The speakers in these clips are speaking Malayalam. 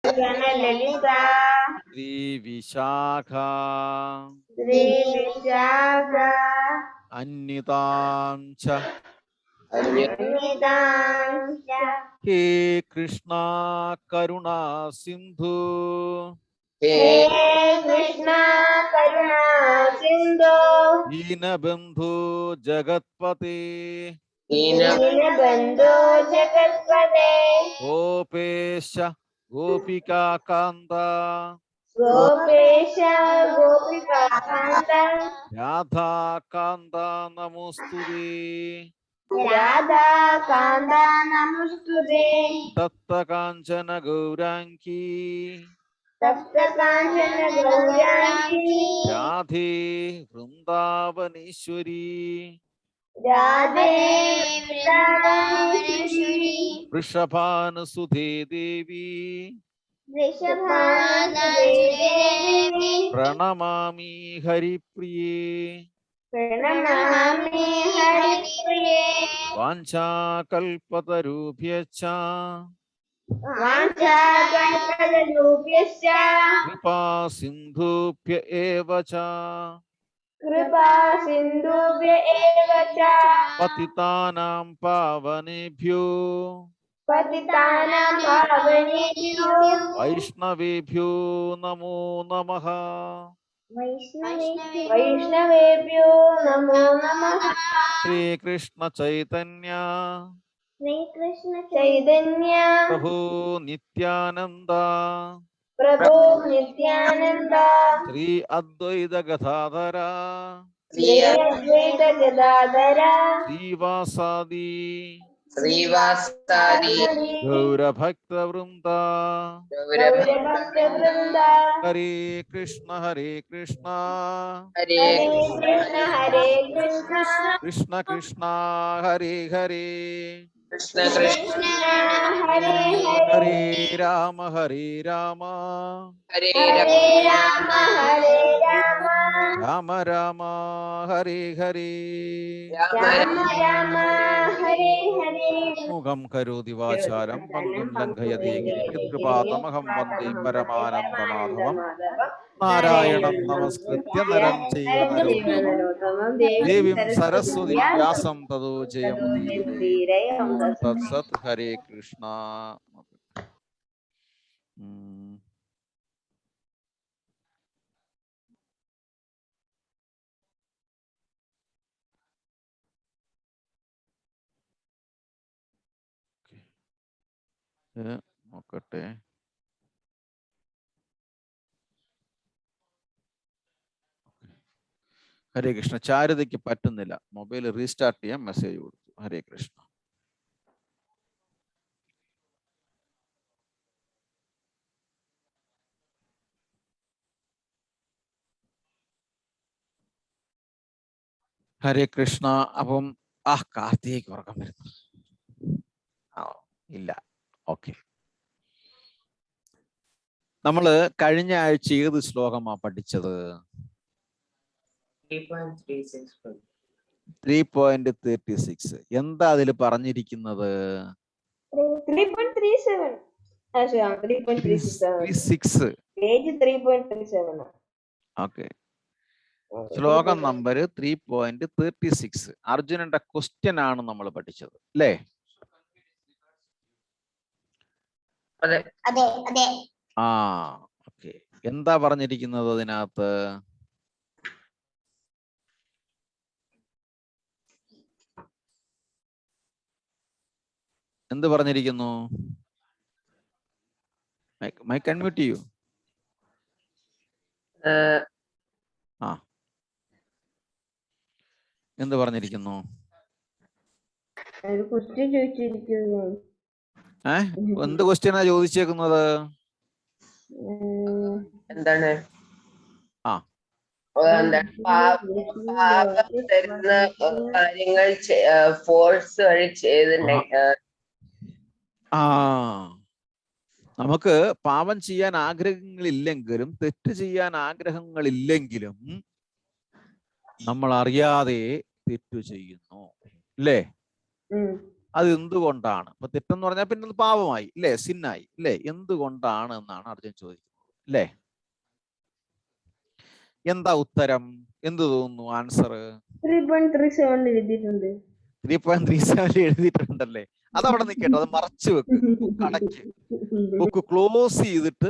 ഗണലളിത ശ്രീ വിശാഖ ശ്രീ വിശാഖ അന്യതാംച അന്യതാംച ഹേ കൃഷ്ണ കരുണാ സിന്ധു ഹേ കൃഷ്ണ കരുണാ സിന്ധോ ദീനബന്ധു ജഗത്പതേ ദീനബന്ധോ ജഗത്പതേ ഗോപേശ ഗോപികാകാന്ത ഗോപേശ ഗോപികാകാന്ത രാധാകാന്ത നമോസ്തുതേ രാധാകാന്ത നമസ്തുതേ തപ്തകാഞ്ചന ഗൗരാംഗീ സപ്തകാഞ്ചന ഗൗരാംഗി രാധേ വൃന്ദാവനേശ്വരി രാധേ വൃന്ദാവനേശ്വരി വൃഷഭാനുസുധേ ദേവി വൃഷഭാനുസുതേ പ്രണമാമി ഹരിപ്രിയേ പ്രണമാമി ഹരിപ്രിയേ വാഞ്ചാകൽപതരുഭ്യശ്ച വാഞ്ചാകൽപതരുഭ്യശ്ച കൃപാസിന്ധുഭ്യ ഏവ ച കൃപാസിന്ധുഭ്യ ഏവ ച പതിതാനാം പാവനേഭ്യോ പതിതാനാം പാവനേഭ്യോ വൈഷ്ണവേഭ്യോ നമോ നമഃ വൈഷ്ണവേഭ്യോ നമോ നമഃ. ശ്രീകൃഷ്ണ ചൈതന്യ ശ്രീകൃഷ്ണ ചൈതന്യ പ്രഭു നിത്യാനന്ദ പ്രഭു നിത്യാനന്ദ ശ്രീ അദ്വൈത ഗദാധര ശ്രീ അദ്വൈത ഗദാധര ശ്രീവാസാദി ശ്രീവാസാദി ഗൗരഭക്തവൃന്ദ ഗൗരഭക്തവൃന്ദ ഹരേ കൃഷ്ണ ഹരേ കൃഷ്ണ ഹരേ ഹരേ കൃഷ്ണ ഹരേ കൃഷ്ണ കൃഷ്ണ കൃഷ്ണ ഹരേ ഹരേ കൃഷ്ണ കൃഷ്ണ ഹരേ ഹരേ ഹരേ രാമ ഹരേ രാമ ഹരേ ഹരേ രാമ ഹരേ രാമ രാമ രാമ ഹരേ ഹരേ രാമ രാമ രാമ ഹരേ ഹരേ മുഖം കരോതി വാചാരം പങ്കും ലംഘയതേ കൃപാതമഹം വന്ദേ പരമാനന്ദമാധവം നാരായണം നമസ്കൃത്യ നരം ചൈവ നരോത്തമം ദേവീം സരസ്വതി വ്യാസം തതോ ജയമുദീരയേ. തത്സത് ഹരേ കൃഷ്ണ. നോക്കട്ടെ. ഹരേ കൃഷ്ണ. ചാരുതയ്ക്ക് പറ്റുന്നില്ല, മൊബൈൽ റീസ്റ്റാർട്ട് ചെയ്യാൻ മെസ്സേജ് കൊടുത്തു. ഹരേ കൃഷ്ണ. ഹരേ കൃഷ്ണ. അപ്പം കാർത്തികയ്ക്ക് ഉറക്കം വരുന്നു. ഇല്ല, ഓക്കെ. നമ്മള് കഴിഞ്ഞ ആഴ്ച ഏത് ശ്ലോകമാ പഠിച്ചത്? 3.36. എന്താ അതിൽ പറഞ്ഞിരിക്കുന്നത്? 3.36. ഓക്കെ. ശ്ലോകം നമ്പർ 3.36. അർജുനന്റെ ക്വസ്റ്റ്യൻ ആണ് നമ്മൾ പഠിച്ചത്, അല്ലേ? ഓക്കെ. എന്താ പറഞ്ഞിരിക്കുന്നത് അതിനകത്ത്? എന്ത് പറഞ്ഞിരിക്കുന്നു? മൈക്ക് അൺമ്യൂട്ട് ചെയ്യൂ. എന്ത് പറഞ്ഞിരിക്കുന്നു? എന്ത് ക്വസ്റ്റ്യനാ ചോദിച്ചേക്കുന്നത്? എന്താണ്? തരുന്ന കാര്യങ്ങൾ ഫോഴ്സ് വഴി ചെയ്തിട്ടുണ്ടെങ്കിൽ നമുക്ക് പാപം ചെയ്യാൻ ആഗ്രഹങ്ങളില്ലെങ്കിലും, തെറ്റ് ചെയ്യാൻ ആഗ്രഹങ്ങളില്ലെങ്കിലും നമ്മൾ അറിയാതെ തെറ്റു ചെയ്യുന്നു, അല്ലേ? അത് എന്തുകൊണ്ടാണ്? അപ്പൊ തെറ്റെന്ന് പറഞ്ഞാൽ പിന്നെ അത് പാപമായി, ഇല്ലേ? സിന്നായി, ഇല്ലേ? എന്തുകൊണ്ടാണ് എന്നാണ് അർജുൻ ചോദിക്കുന്നത്, അല്ലേ? എന്താ ഉത്തരം? എന്ത് തോന്നുന്നു ആൻസർ? 3.37 എഴുതിയിട്ടുണ്ട്. 3.37 എഴുതിയിട്ടുണ്ടല്ലേ? അതവിടെ നിൽക്കട്ടെ, അത് മറച്ചു വെക്ക്, ബുക്ക് അടയ്ക്ക്, ബുക്ക് ക്ലോസ് ചെയ്തിട്ട്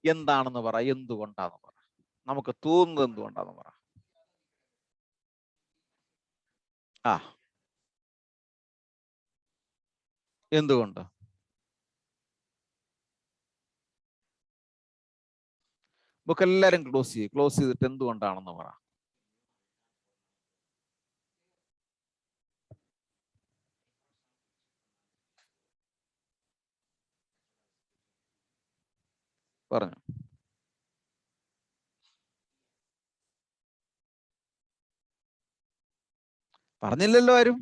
എന്താണെന്ന് പറ, എന്തുകൊണ്ടാന്ന് പറ, നമുക്ക് തോന്നുന്നത് എന്തുകൊണ്ടാന്ന് പറ. ആ, എന്തുകൊണ്ട്? ബുക്ക് എല്ലാരും ക്ലോസ് ചെയ്യും, ക്ലോസ് ചെയ്തിട്ട് എന്തുകൊണ്ടാണെന്ന് പറ. പറഞ്ഞു. പറഞ്ഞില്ലല്ലോ ആരും.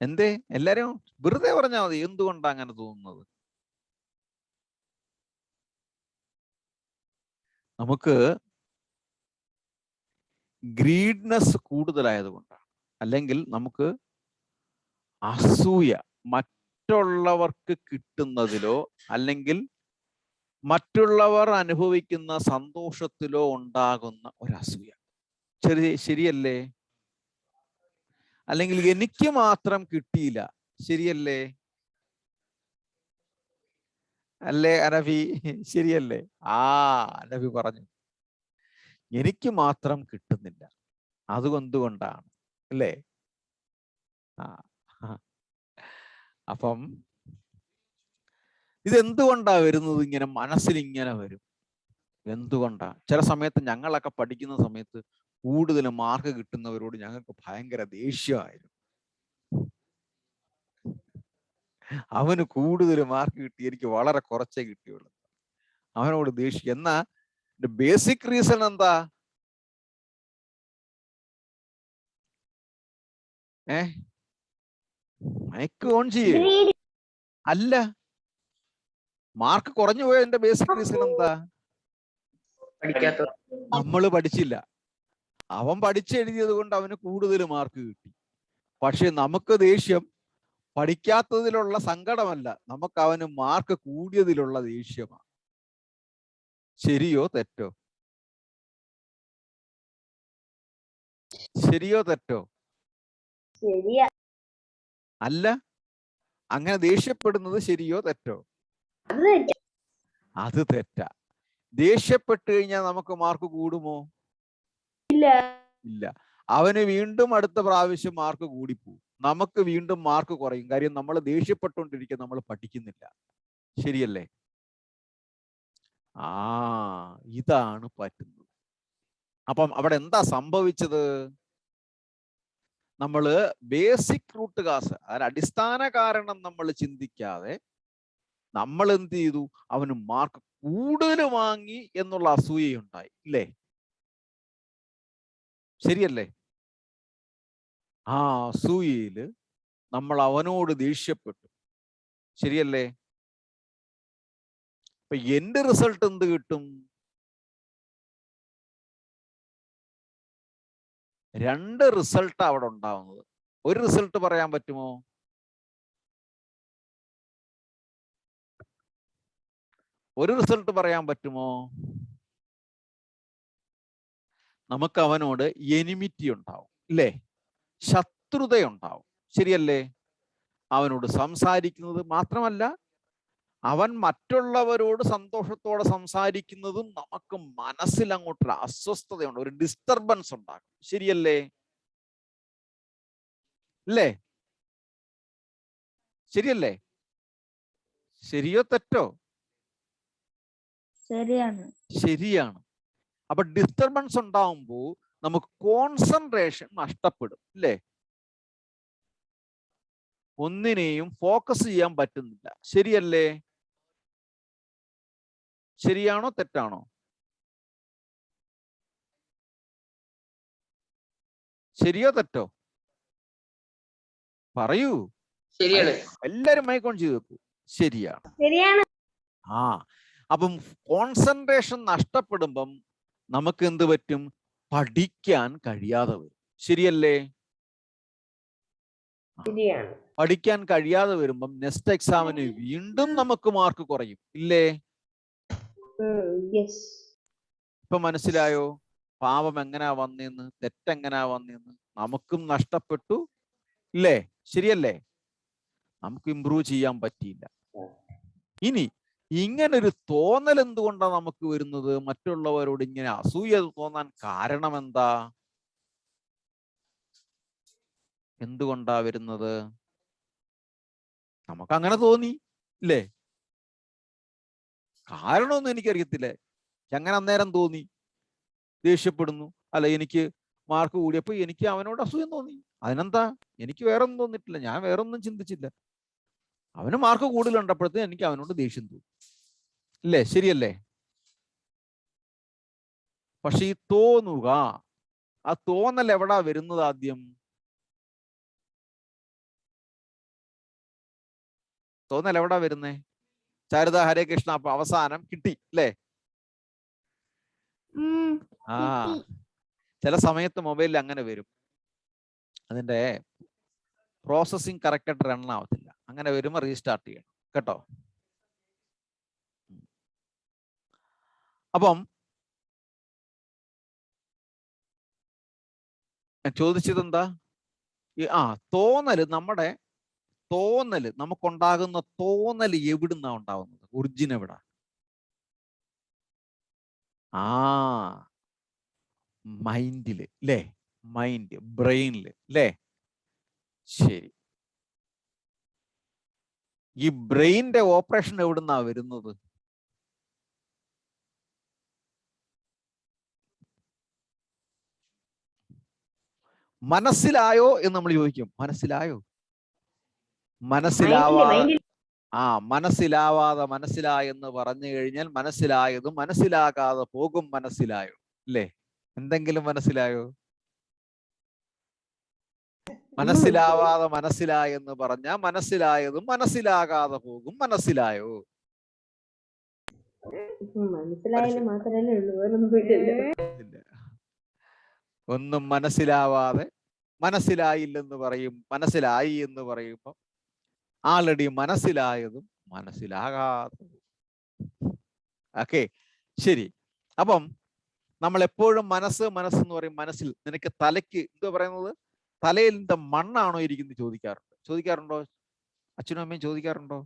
എന്തേ എല്ലാരും വെറുതെ പറഞ്ഞാൽ മതി, എന്തുകൊണ്ടാ അങ്ങനെ തോന്നുന്നത്? നമുക്ക് ഗ്രീഡ്നെസ് കൂടുതലായതുകൊണ്ടാണ്, അല്ലെങ്കിൽ നമുക്ക് അസൂയ, മറ്റുള്ളവർക്ക് കിട്ടുന്നതിലോ അല്ലെങ്കിൽ മറ്റുള്ളവർ അനുഭവിക്കുന്ന സന്തോഷത്തിലോ ഉണ്ടാകുന്ന ഒരു അസൂയ. ശരിയല്ലേ? അല്ലെങ്കിൽ എനിക്ക് മാത്രം കിട്ടിയില്ല, ശരിയല്ലേ? അല്ലേ അനഫി? ശരിയല്ലേ? അനഫി പറഞ്ഞു, എനിക്ക് മാത്രം കിട്ടുന്നില്ല, അതുകൊണ്ടാണ്, അല്ലേ? അപ്പം ഇതെന്തുകൊണ്ടാ വരുന്നത്? ഇങ്ങനെ മനസ്സിൽ ഇങ്ങനെ വരും, എന്തുകൊണ്ടാ? ചില സമയത്ത് ഞങ്ങളൊക്കെ പഠിക്കുന്ന സമയത്ത് കൂടുതൽ മാർക്ക് കിട്ടുന്നവരോട് ഞങ്ങൾക്ക് ഭയങ്കര ദേഷ്യമായിരുന്നു. അവന് കൂടുതൽ മാർക്ക് കിട്ടി, എനിക്ക് വളരെ കുറച്ചേ കിട്ടിയുള്ളൂ, അവനോട് ദേഷ്യം. എന്നാ ബേസിക് റീസൺ എന്താ? മൈക്ക് ഓൺ ചെയ്യേ? അല്ല, മാർക്ക് കുറഞ്ഞു പോയതിന്റെ ബേസിക് റീസൺ എന്താ? നമ്മള് പഠിച്ചില്ല. അവൻ പഠിച്ചെഴുതിയത് കൊണ്ട് അവന് കൂടുതൽ മാർക്ക് കിട്ടി. പക്ഷെ നമുക്ക് ദേഷ്യം പഠിക്കാത്തതിലുള്ള സങ്കടമല്ല, നമുക്ക് അവന് മാർക്ക് കൂടിയതിലുള്ള ദേഷ്യമാണ്. ശരിയോ തെറ്റോ? ശരിയോ തെറ്റോ? ശരിയാ. അല്ല, അങ്ങനെ ദേഷ്യപ്പെടുന്നത് ശരിയോ തെറ്റോ? അത് തെറ്റാ. ദേഷ്യപ്പെട്ട് കഴിഞ്ഞാൽ നമുക്ക് മാർക്ക് കൂടുമോ? ഇല്ല. അവന് വീണ്ടും അടുത്ത പ്രാവശ്യം മാർക്ക് കൂടിപ്പോവും, നമുക്ക് വീണ്ടും മാർക്ക് കുറയും. കാര്യം നമ്മൾ ദേഷ്യപ്പെട്ടുകൊണ്ടിരിക്കുക, നമ്മൾ പഠിക്കുന്നില്ല. ശരിയല്ലേ? ഇതാണ് പറ്റുന്നത്. അപ്പം അവിടെ എന്താ സംഭവിച്ചത്? നമ്മള് ബേസിക് റൂട്ട് കാസ്, അടിസ്ഥാന കാരണം നമ്മൾ ചിന്തിക്കാതെ നമ്മൾ എന്ത് ചെയ്തു? അവന് മാർക്ക് കൂടുതൽ വാങ്ങി എന്നുള്ള അസൂയയുണ്ടായി, ഇല്ലേ? ശരിയല്ലേ? അസൂയയില് നമ്മൾ അവനോട് ദേഷ്യപ്പെട്ടു, ശരിയല്ലേ? അപ്പൊ എന്റെ റിസൾട്ട് എന്ത് കിട്ടും? 2 റിസൾട്ട് അവിടെ ഉണ്ടാവുന്നത്. ഒരു റിസൾട്ട് പറയാൻ പറ്റുമോ? ഒരു റിസൾട്ട് പറയാൻ പറ്റുമോ? നമുക്ക് അവനോട് എനിമിറ്റി ഉണ്ടാവും, ഇല്ലേ? ശത്രുതയുണ്ടാവും, ശരിയല്ലേ? അവനോട് സംസാരിക്കുന്നത് മാത്രമല്ല, അവൻ മറ്റുള്ളവരോട് സന്തോഷത്തോടെ സംസാരിക്കുന്നതും നമുക്ക് മനസ്സിൽ അങ്ങോട്ടൊരു അസ്വസ്ഥതയുണ്ട്, ഒരു ഡിസ്റ്റർബൻസ് ഉണ്ടാകും, ശരിയല്ലേ? അല്ലേ? ശരിയല്ലേ? ശരിയോ തെറ്റോ? ശരിയാണ്. ശരിയാണ്. അപ്പൊ ഡിസ്റ്റർബൻസ് ഉണ്ടാവുമ്പോൾ നമുക്ക് കോൺസെൻട്രേഷൻ നഷ്ടപ്പെടും, അല്ലേ? ഒന്നിനെയും ഫോക്കസ് ചെയ്യാൻ പറ്റുന്നില്ല, ശരിയല്ലേ? ശരിയാണോ തെറ്റാണോ? ശരിയോ തെറ്റോ? പറയൂ. ശരിയാണ്. എല്ലാരും മൈക്ക് ഓൺ ചെയ്ത് വെക്കൂ. ശരിയാണ്. ശരിയാണ്. അപ്പം കോൺസെൻട്രേഷൻ നഷ്ടപ്പെടുമ്പം നമുക്ക് എന്ത് പറ്റും? പഠിക്കാൻ കഴിയാതെ വരും, ശരിയല്ലേ? ശരിയാണ്. പഠിക്കാൻ കഴിയാതെ വരുമ്പം നെക്സ്റ്റ് എക്സാമിന് വീണ്ടും നമുക്ക് മാർക്ക് കുറയും ഇല്ലേ? യെസ്. ഇപ്പൊ മനസ്സിലായോ പാപം എങ്ങനാ വന്നേന്ന്, തെറ്റെങ്ങനാ വന്നേന്ന്? നമുക്കും നഷ്ടപ്പെട്ടു ഇല്ലേ? ശരിയല്ലേ? നമുക്ക് ഇമ്പ്രൂവ് ചെയ്യാൻ പറ്റിയില്ല. ഇനി ഇങ്ങനൊരു തോന്നൽ എന്തുകൊണ്ടാണ് നമുക്ക് വരുന്നത്? മറ്റുള്ളവരോട് ഇങ്ങനെ അസൂയ തോന്നാൻ കാരണം എന്താ? എന്തുകൊണ്ടാ വരുന്നത്? നമുക്ക് അങ്ങനെ തോന്നി ഇല്ലേ? കാരണമൊന്നും എനിക്കറിയത്തില്ല. അങ്ങനെ അന്നേരം തോന്നി, ദേഷ്യപ്പെടുന്നു. അല്ല, എനിക്ക് മാർക്ക് കൂടിയപ്പോ എനിക്ക് അവനോട് അസൂയം തോന്നി. അതിനെന്താ? എനിക്ക് വേറെ ഒന്നും തോന്നിയിട്ടില്ല, ഞാൻ വേറെ ഒന്നും ചിന്തിച്ചില്ല. അവന് മാർക്ക് കൂടുതലുണ്ടപ്പോഴത്തേന് എനിക്ക് അവനോട് ദേഷ്യം തോന്നി ഇല്ലേ? ശരിയല്ലേ? പക്ഷെ ഈ തോന്നുക, ആ തോന്നൽ എവിടാ വരുന്നത്? ആദ്യം തോന്നൽ എവിടാ വരുന്നേ? ചാരുത, ഹരേ കൃഷ്ണ. അപ്പൊ അവസാനം കിട്ടി അല്ലേ? ആ, ചില സമയത്ത് മൊബൈലിൽ അങ്ങനെ വരും, അതിന്റെ പ്രോസസ്സിങ് കറക്റ്റായിട്ട് റൺ ആവത്തില്ല. അങ്ങനെ വരുമ്പോൾ റീസ്റ്റാർട്ട് ചെയ്യണം കേട്ടോ. അപ്പം ഞാൻ ചോദിച്ചത് എന്താ? തോന്നല്, നമ്മുടെ തോന്നല്, നമുക്കുണ്ടാകുന്ന തോന്നല് എവിടുന്നാ ഉണ്ടാവുന്നത്? ഒറിജിൻ എവിടാ? മൈൻഡില് അല്ലേ? മൈൻഡ്, ബ്രെയിനില് അല്ലേ? ശരി. ഈ ബ്രെയിനിന്റെ ഓപ്പറേഷൻ എവിടുന്നാ വരുന്നത്? മനസ്സിലായോ എന്ന് നമ്മൾ ചോദിക്കും. മനസ്സിലായോ? മനസ്സിലാവാതെ മനസ്സിലായെന്ന് പറഞ്ഞു കഴിഞ്ഞാൽ മനസ്സിലായതും മനസ്സിലാകാതെ പോകും. മനസ്സിലായോ അല്ലേ? എന്തെങ്കിലും മനസ്സിലായോ? മനസ്സിലാവാതെ മനസ്സിലായെന്ന് പറഞ്ഞാൽ മനസ്സിലായതും മനസ്സിലാകാതെ പോകും. മനസ്സിലായോ? മനസ്സിലായാലും മാത്രമല്ലേ ഉള്ളൂ, ഒന്നും മനസ്സിലാവാതെ മനസ്സിലായില്ലെന്ന് പറയും, മനസ്സിലായി എന്ന് പറയുമ്പോൾ ആൾറെഡി മനസ്സിലായതും മനസ്സിലാകാതെ. ഓക്കെ, ശരി. അപ്പം നമ്മൾ എപ്പോഴും മനസ്സെന്ന് പറയും. മനസ്സിൽ നിനക്ക് തലയ്ക്ക് എന്താ പറയുന്നത്? തലയിൽ എന്താ മണ്ണാണോ ഇരിക്കുന്നത് ചോദിക്കാറുണ്ടോ? അച്ഛനും അമ്മയും ചോദിക്കാറുണ്ടോ?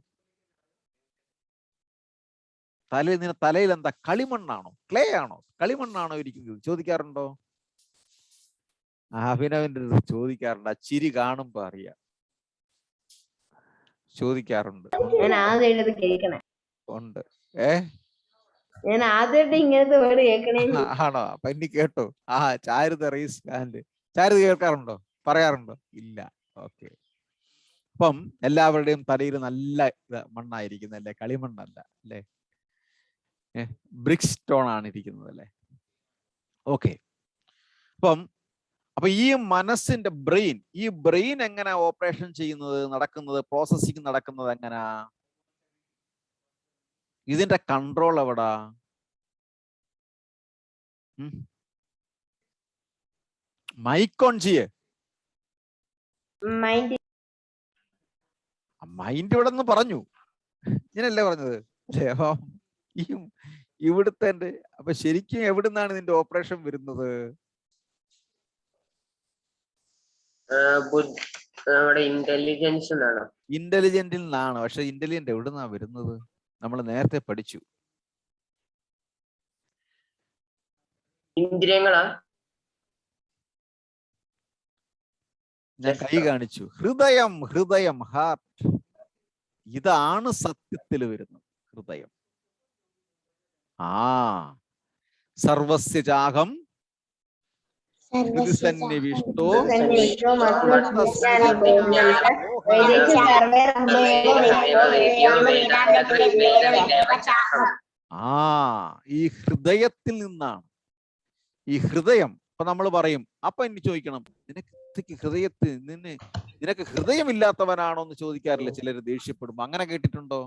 തലയിൽ എന്താ കളിമണ്ണാണോ, ക്ലേ ആണോ, കളിമണ്ണാണോ ഇരിക്കുന്നത് ചോദിക്കാറുണ്ടോ? അഭിനവിന്റെ അടുത്ത് ചോദിക്കാറുണ്ട്. ആ ചിരി കാണുമ്പോ അറിയാം, ചോദിക്കാറുണ്ട്. ഞാൻ ആദ്യമായിട്ട് കേൾക്കണേ. ഉണ്ട്. ഞാൻ ആദ്യമായിട്ട് ഇങ്ങനത്തെ വേർഡ് കേൾക്കണേ. ആണോ? അപ്പൊ ഇനി കേട്ടോ. ചാരുത റേസ് ഹാൻഡ്. ചാരുത കേൾക്കാറുണ്ടോ? പറയാറുണ്ടോ? ഇല്ല. ഓക്കെ. അപ്പം എല്ലാവരുടെയും തലയിൽ നല്ല മണ്ണായിരിക്കുന്നല്ലേ, കളിമണ്ണല്ല അല്ലേ? ബ്രിക് സ്റ്റോൺ ആണ് ഇരിക്കുന്നത് അല്ലേ? ഓക്കെ. അപ്പൊ ഈ മനസ്സിന്റെ ഈ ബ്രെയിൻ എങ്ങനെ ഓപ്പറേഷൻ ചെയ്യുന്നത്, നടക്കുന്നത്, പ്രോസസ്സിങ് നടക്കുന്നത് എങ്ങനാ? ഇതിന്റെ കൺട്രോൾ എവിടാ? മൈക്ക് ഓൺ ചെയ്യേ. മൈൻഡ് ഇവിടെ നിന്ന് പറഞ്ഞു, ഞാനല്ലേ പറഞ്ഞത്? ഇവിടുത്തെ അപ്പൊ ശരിക്കും എവിടുന്നാണ് ഇതിന്റെ ഓപ്പറേഷൻ വരുന്നത്? ഇന്റലിജന്റിൽ നിന്നാണ്. പക്ഷെ ഇന്റലിജന്റ് എവിടുന്നാ വരുന്നത്? നമ്മൾ നേരത്തെ പഠിച്ചു. ഇന്ദ്രിയങ്ങളാ? ഞാൻ കൈ കാണിച്ചു. ഹൃദയം, ഹാർട്ട്. ഇതാണ് സത്യത്തിൽ വരുന്നത്, ഹൃദയം. സർവസ്യ ചാഹം സന്നിവിഷ്ടോ ഈ ഹൃദയത്തിൽ നിന്നാണ്. ഈ ഹൃദയം ഇപ്പൊ നമ്മൾ പറയും. അപ്പൊ ഇനി ചോദിക്കണം, നിനക്ക് ഹൃദയമില്ലാത്തവനാണോ എന്ന് ചോദിക്കാറില്ല ചിലര് ദേഷ്യപ്പെടുമ്പോ. അങ്ങനെ കേട്ടിട്ടുണ്ടോ?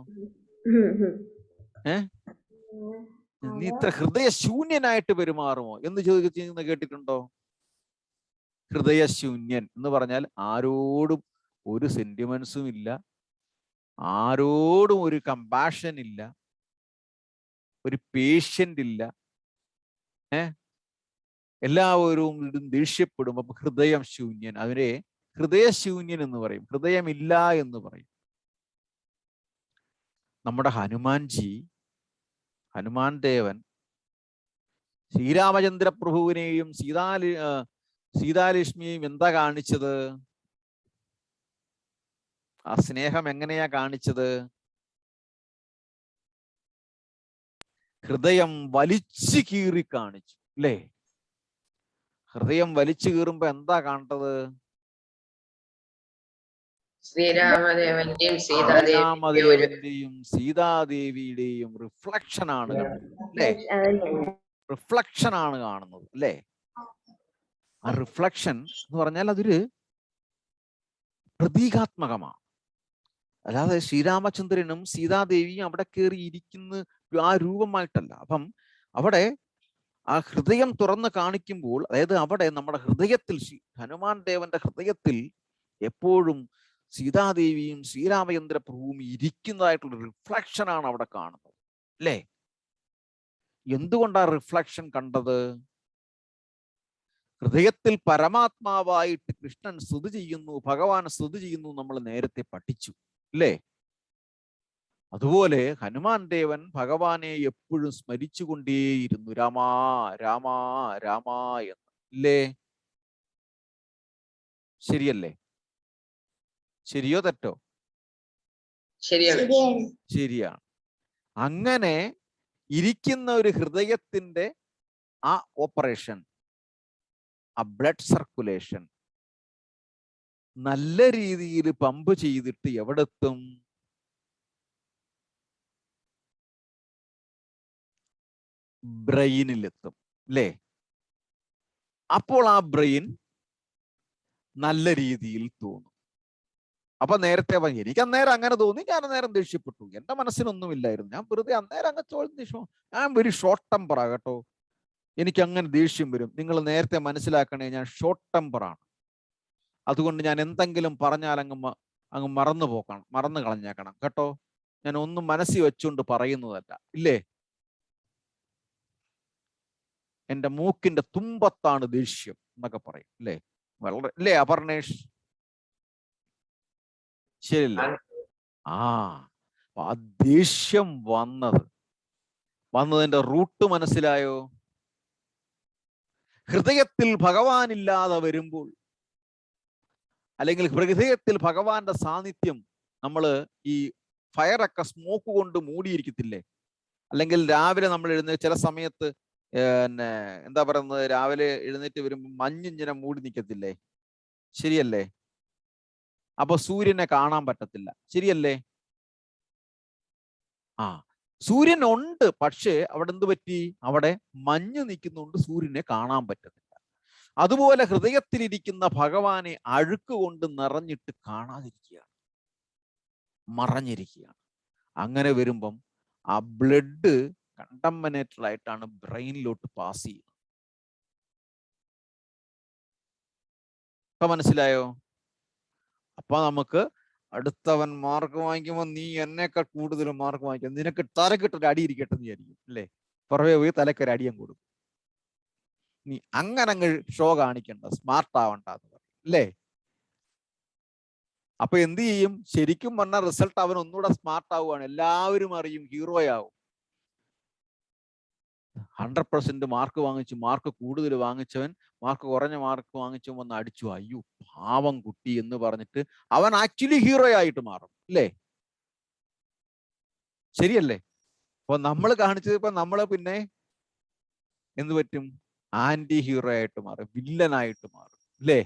നീ ഇത്ര ഹൃദയശൂന്യനായിട്ട് പെരുമാറുമോ എന്ന് ചോദിക്കുന്ന കേട്ടിട്ടുണ്ടോ? ഹൃദയശൂന്യൻ എന്ന് പറഞ്ഞാൽ ആരോടും ഒരു സെന്റിമെന്റ്സും ഇല്ല, ആരോടും ഒരു കമ്പാഷൻ ഇല്ല, ഒരു പേഷ്യന്റ് ഇല്ല. എല്ലാവരും ദേഷ്യപ്പെടും. അപ്പൊ ഹൃദയം ശൂന്യൻ, അവരെ ഹൃദയശൂന്യൻ എന്ന് പറയും, ഹൃദയമില്ല എന്ന് പറയും. നമ്മുടെ ഹനുമാൻ ദേവൻ ശ്രീരാമചന്ദ്ര പ്രഭുവിനെയും സീതാലക്ഷ്മിയെയും എന്താ കാണിച്ചത്? ആ സ്നേഹം എങ്ങനെയാ കാണിച്ചത്? ഹൃദയം വലിച്ചു കീറി കാണിച്ചു, അല്ലേ? ഹൃദയം വലിച്ചു കീറുമ്പോ എന്താ കാണേണ്ടത്? ശ്രീരാമദേവന്റെയും സീതാദേവിയുടെയും റിഫ്ലക്ഷൻ ആണ് കാണുന്നത്, അല്ലേ? റിഫ്ലക്ഷൻ ആണ് കാണുന്നത്, അല്ലേ? ആ റിഫ്ലക്ഷൻ എന്ന് പറഞ്ഞാൽ അതൊരു പ്രതീകാത്മകമാണ്. അല്ലാതെ ശ്രീരാമചന്ദ്രനും സീതാദേവിയും അവിടെ കയറി ഇരിക്കുന്ന ആ രൂപമായിട്ടല്ല. അപ്പം അവിടെ ആ ഹൃദയം തുറന്ന് കാണിക്കുമ്പോൾ, അതായത് അവിടെ നമ്മുടെ ഹൃദയത്തിൽ, ഹനുമാൻ ദേവന്റെ ഹൃദയത്തിൽ എപ്പോഴും സീതാദേവിയും ശ്രീരാമചന്ദ്ര പ്രഭുവും ഇരിക്കുന്നതായിട്ടുള്ള റിഫ്ലക്ഷൻ ആണ് അവിടെ കാണുന്നത്, അല്ലേ? എന്തുകൊണ്ടാണ് റിഫ്ലക്ഷൻ കണ്ടത്? ഹൃദയത്തിൽ പരമാത്മാവായിട്ട് കൃഷ്ണൻ സ്തുതി ചെയ്യുന്നു, ഭഗവാൻ സ്തുതി ചെയ്യുന്നു, നമ്മൾ നേരത്തെ പഠിച്ചു, അല്ലേ? അതുപോലെ ഹനുമാൻ ദേവൻ ഭഗവാനെ എപ്പോഴും സ്മരിച്ചുകൊണ്ടേയിരുന്നു, രാമാ രാമാ രാമാ എന്ന്, ഇല്ലേ? ശരിയല്ലേ? ശരിയോ തെറ്റോ? ശരിയാണ്. അങ്ങനെ ഇരിക്കുന്ന ഒരു ഹൃദയത്തിന്റെ ആ ഓപ്പറേഷൻ, ആ ബ്ലഡ് സർക്കുലേഷൻ നല്ല രീതിയിൽ പമ്പ് ചെയ്തിട്ട് എവിടെത്തും? ബ്രെയിനിലെത്തും, അല്ലേ? അപ്പോൾ ആ ബ്രെയിൻ നല്ല രീതിയിൽ തോന്നും. അപ്പൊ നേരത്തെ പറഞ്ഞു, എനിക്ക് അന്നേരം അങ്ങനെ തോന്നി, ഞാൻ അന്നേരം ദേഷ്യപ്പെട്ടു, എന്റെ മനസ്സിനൊന്നുമില്ലായിരുന്നു, ഞാൻ വെറുതെ അന്നേരം അങ്ങ് ചോദിച്ചു, ഞാൻ വെരി ഷോർട്ട് ടെമ്പറാ കേട്ടോ, എനിക്ക് അങ്ങനെ ദേഷ്യം വരും. നിങ്ങൾ നേരത്തെ മനസ്സിലാക്കണേ, ഞാൻ ഷോർട്ട് ടെമ്പറാണ്. അതുകൊണ്ട് ഞാൻ എന്തെങ്കിലും പറഞ്ഞാൽ അങ്ങ് മറന്നു കളഞ്ഞേക്കണം കേട്ടോ. ഞാൻ ഒന്നും മനസ്സിൽ വെച്ചുകൊണ്ട് പറയുന്നതല്ല, ഇല്ലേ? എന്റെ മൂക്കിന്റെ തുമ്പത്താണ് ദേഷ്യം എന്നൊക്കെ പറയും, അല്ലേ? വളരെ, അല്ലേ അപർണേഷ്? ശരിയല്ലേ? ആ ദേഷ്യം വന്നതിന്റെ റൂട്ട് മനസ്സിലായോ? ഹൃദയത്തിൽ ഭഗവാൻ ഇല്ലാതെ വരുമ്പോൾ, അല്ലെങ്കിൽ ഹൃദയത്തിൽ ഭഗവാന്റെ സാന്നിധ്യം, നമ്മള് ഈ ഫയറൊക്കെ സ്മോക്ക് കൊണ്ട് മൂടിയിരിക്കത്തില്ലേ? അല്ലെങ്കിൽ രാവിലെ നമ്മൾ എഴുന്നേറ്റ് ചില സമയത്ത് എന്താ പറയുന്നത്, രാവിലെ എഴുന്നേറ്റ് വരുമ്പോൾ മഞ്ഞിങ്ങനെ മൂടി നിൽക്കത്തില്ലേ? ശരിയല്ലേ? അപ്പൊ സൂര്യനെ കാണാൻ പറ്റത്തില്ല, ശരിയല്ലേ? സൂര്യൻ ഉണ്ട്, പക്ഷേ അവിടെ എന്ത് പറ്റി? അവിടെ മഞ്ഞ് നിൽക്കുന്നുണ്ട്, സൂര്യനെ കാണാൻ പറ്റത്തില്ല. അതുപോലെ ഹൃദയത്തിലിരിക്കുന്ന ഭഗവാനെ അഴുക്ക് കൊണ്ട് നിറഞ്ഞിട്ട് കാണാതിരിക്കുകയാണ്, മറഞ്ഞിരിക്കുകയാണ്. അങ്ങനെ വരുമ്പം ആ ബ്ലഡ് കണ്ടമിനേറ്റഡ് ആയിട്ടാണ് ബ്രെയിനിലോട്ട് പാസ് ചെയ്യുന്നത്. ഇപ്പൊ മനസ്സിലായോ? അപ്പൊ നമുക്ക് അടുത്തവൻ മാർക്ക് വാങ്ങിക്കുമ്പോൾ നീ എന്നേക്കാൾ കൂടുതൽ മാർക്ക് വാങ്ങിക്കും, നിനക്ക് തലക്കിട്ടൊരു അടി ഇരിക്കട്ടെ എന്ന് വിചാരിക്കും, അല്ലേ? പുറമെ പോയി തലക്കൊരു അടിയും കൊടുക്കും. നീ അങ്ങനെ അങ്ങ് ഷോ കാണിക്കണ്ട, സ്മാർട്ട് ആവണ്ട എന്ന് പറയും, അല്ലേ? അപ്പൊ എന്ത് ചെയ്യും? ശരിക്കും പറഞ്ഞ റിസൾട്ട് അവൻ ഒന്നുകൂടെ സ്മാർട്ട് ആവുകയാണ്, എല്ലാവരും അറിയും, ഹീറോയാവും. 100% മാർക്ക് വാങ്ങിച്ചു, മാർക്ക് കൂടുതൽ വാങ്ങിച്ചവൻ മാർക്ക് കുറഞ്ഞ മാർക്ക് വാങ്ങിച്ചു വന്ന് അടിച്ചു, അയ്യോ പാവം കുട്ടി എന്ന് പറഞ്ഞിട്ട് അവൻ ആക്ച്വലി ഹീറോ ആയിട്ട് മാറും, അല്ലേ? ശരിയല്ലേ? അപ്പൊ നമ്മൾ കാണിച്ചത് ഇപ്പൊ നമ്മള് പിന്നെ എന്ത് പറ്റും? ആന്റി ഹീറോ ആയിട്ട് മാറും, വില്ലനായിട്ട് മാറും, അല്ലേ?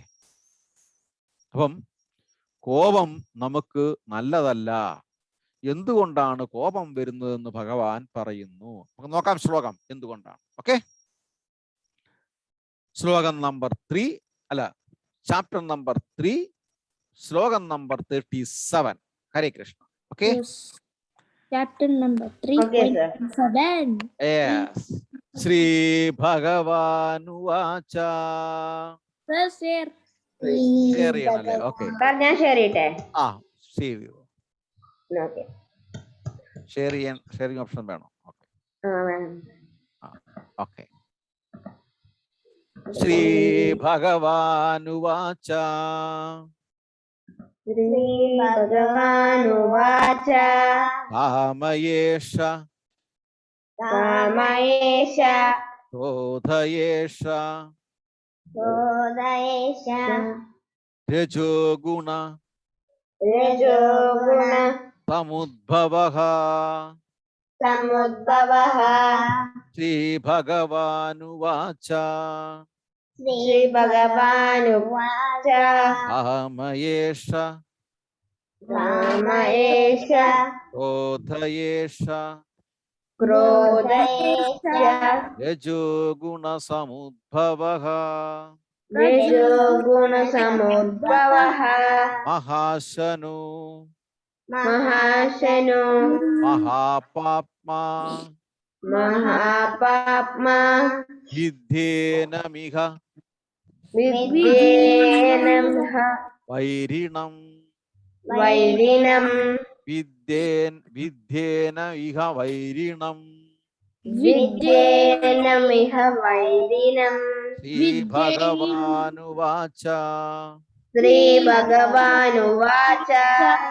അപ്പം കോപം നമുക്ക് നല്ലതല്ല. എന്തുകൊണ്ടാണ് കോപം വരുന്നതെന്ന് ഭഗവാൻ പറയുന്നു. നമുക്ക് നോക്കാം ശ്ലോകം എന്തുകൊണ്ടാണ്. ഓക്കെ, ശ്ലോകം നമ്പർ 3, അല്ല ചാപ്റ്റർ നമ്പർ 3, ശ്ലോകം number 37. Hare Krishna. Okay, chapter number 3.7. yes. ശ്രീ ഭഗവാനുവാച. Sir. ഷെയർ ചെയ്യണല്ലേ? ഓക്കെ. സാർ ഞാൻ ഷെയർ ചെയ്യട്ടെ? ആ, സേവ് ചെയ്തു. ഓക്കെ. ഷെയറിംഗ് ഓപ്ഷൻ വേണോ? ഓക്കെ. ഓക്കെ. ശ്രീ ഭഗവാനുവാച ശ്രീഭഗവാനുവാച കാമയേഷ കാമയേഷ ക്രോധയേഷ ക്രോധയേഷ രജോഗുണ രജോഗുണ സമുദ്ഭവഃ സമുദ്ഭവഃ. ശ്രീഭഗവാനുവാച ശ്രീഭഗവാനുവാച കാമയേഷ കാമയേഷ ക്രോധയേഷ ക്രോധയേഷ രജോഗുണ സമുദ്ഭവഃ രജോഗുണ സമുദ്ഭവഃ. മഹാശനോ മഹാശനോ മഹാപാപ്മാ മഹാപാപ്മാ വിദ്യേനമിഹ വിദ്യേനമിഹ വൈരിണം വൈരിണം വിദ്യേന ഇഹ വൈരിണം. വിദ്യേനമിഹ വൈരിണം. ശ്രീഭഗവാനുവാച ശ്രീഭഗവാനുവാച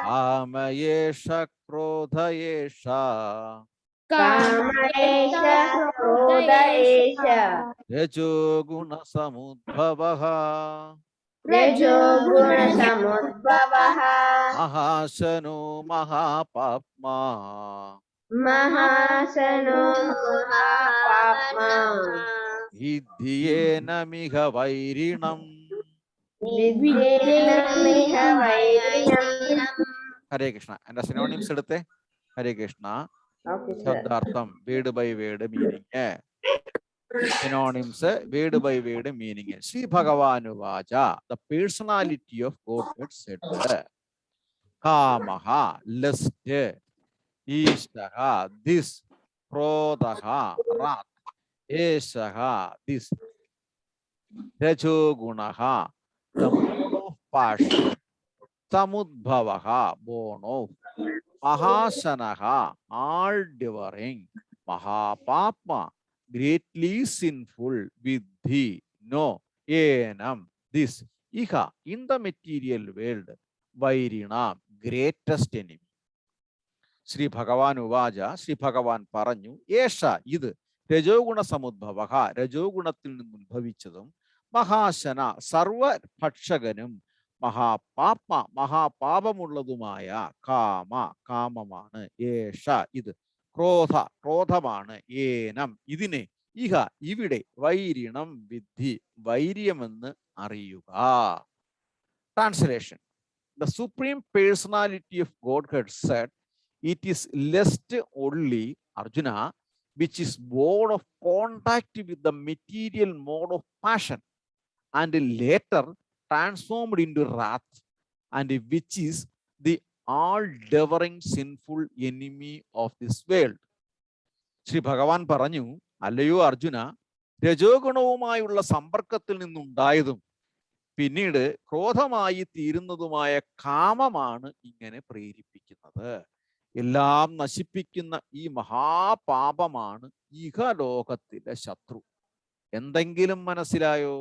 കാമയേഷ ക്രോധയേഷ കാമയേഷ ക്രോധയേഷ രജോഗുണ സമുദ്ഭവഃ രജോഗുണ സമുദ്ഭവഃ. മഹാശനോ മഹാപാപ്മാ മഹാശനോ മഹാപാപ്മാ വിദ്യേനമിഹ വൈരിണം. വിദ്യേനമിഹ വൈരിണം. ഹരേ കൃഷ്ണ. എന്റെ സിനോണിംസ് എടുത്തേ. ഹരേ കൃഷ്ണ. Okay sir. ശബ്ദാർത്ഥം word by word meaning. Synonyms word by word meaning. ശ്രീ ഭഗവാനുവാച the personality of God said കാമഃ ലസ്റ്റ് ഈശഃ ദിസ് ക്രോധഃ റാത്ത് ഏഷഃ ദിസ് രജോഗുണഃ the mode of passion samudbhavah born of mahasanaha all devouring mahapapma greatly sinful vidhi no enam this iha in the material world vairinam greatest enemy. Shri ഭഗവാൻ ഉവാച ശ്രീ ഭഗവാൻ പറഞ്ഞു ഏഷ ഇത് രജോഗുണ സമുദ്ഭവഃ രജോഗുണത്തിൽ നിന്ന് ഉത്ഭവിച്ചതും മഹാശന സർവഭക്ഷകനും മഹാപാപ്മ മഹാപാപമുള്ളതുമായ കാമമാണ്. ഏഷ ഇത് ക്രോധമാണ്. ഏനം ഇതിനെ ഇഹ ഇവിടെ വൈരിണം വിദ്ധി വൈര്യമെന്ന് അറിയുക. Translation. The supreme personality of Godhead said, it is lust only, Arjuna, which is born of contact with the material mode of passion and later transformed into wrath, and which is the all-devouring sinful enemy of this world. Shri ഭഗവാൻ പറഞ്ഞു, അല്ലയോ അർജുന, രജോഗുണവുമായുള്ള സമ്പർക്കത്തിൽ നിന്നുണ്ടായതും പിന്നീട് ക്രോധമായി തീരുന്നതുമായ കാമമാണ് ഇങ്ങനെ പ്രേരിപ്പിക്കുന്നത്. എല്ലാം നശിപ്പിക്കുന്ന ഈ മഹാപാപമാണ് ഇഹലോകത്തിലെ ശത്രു. എന്തെങ്കിലും മനസ്സിലായോ?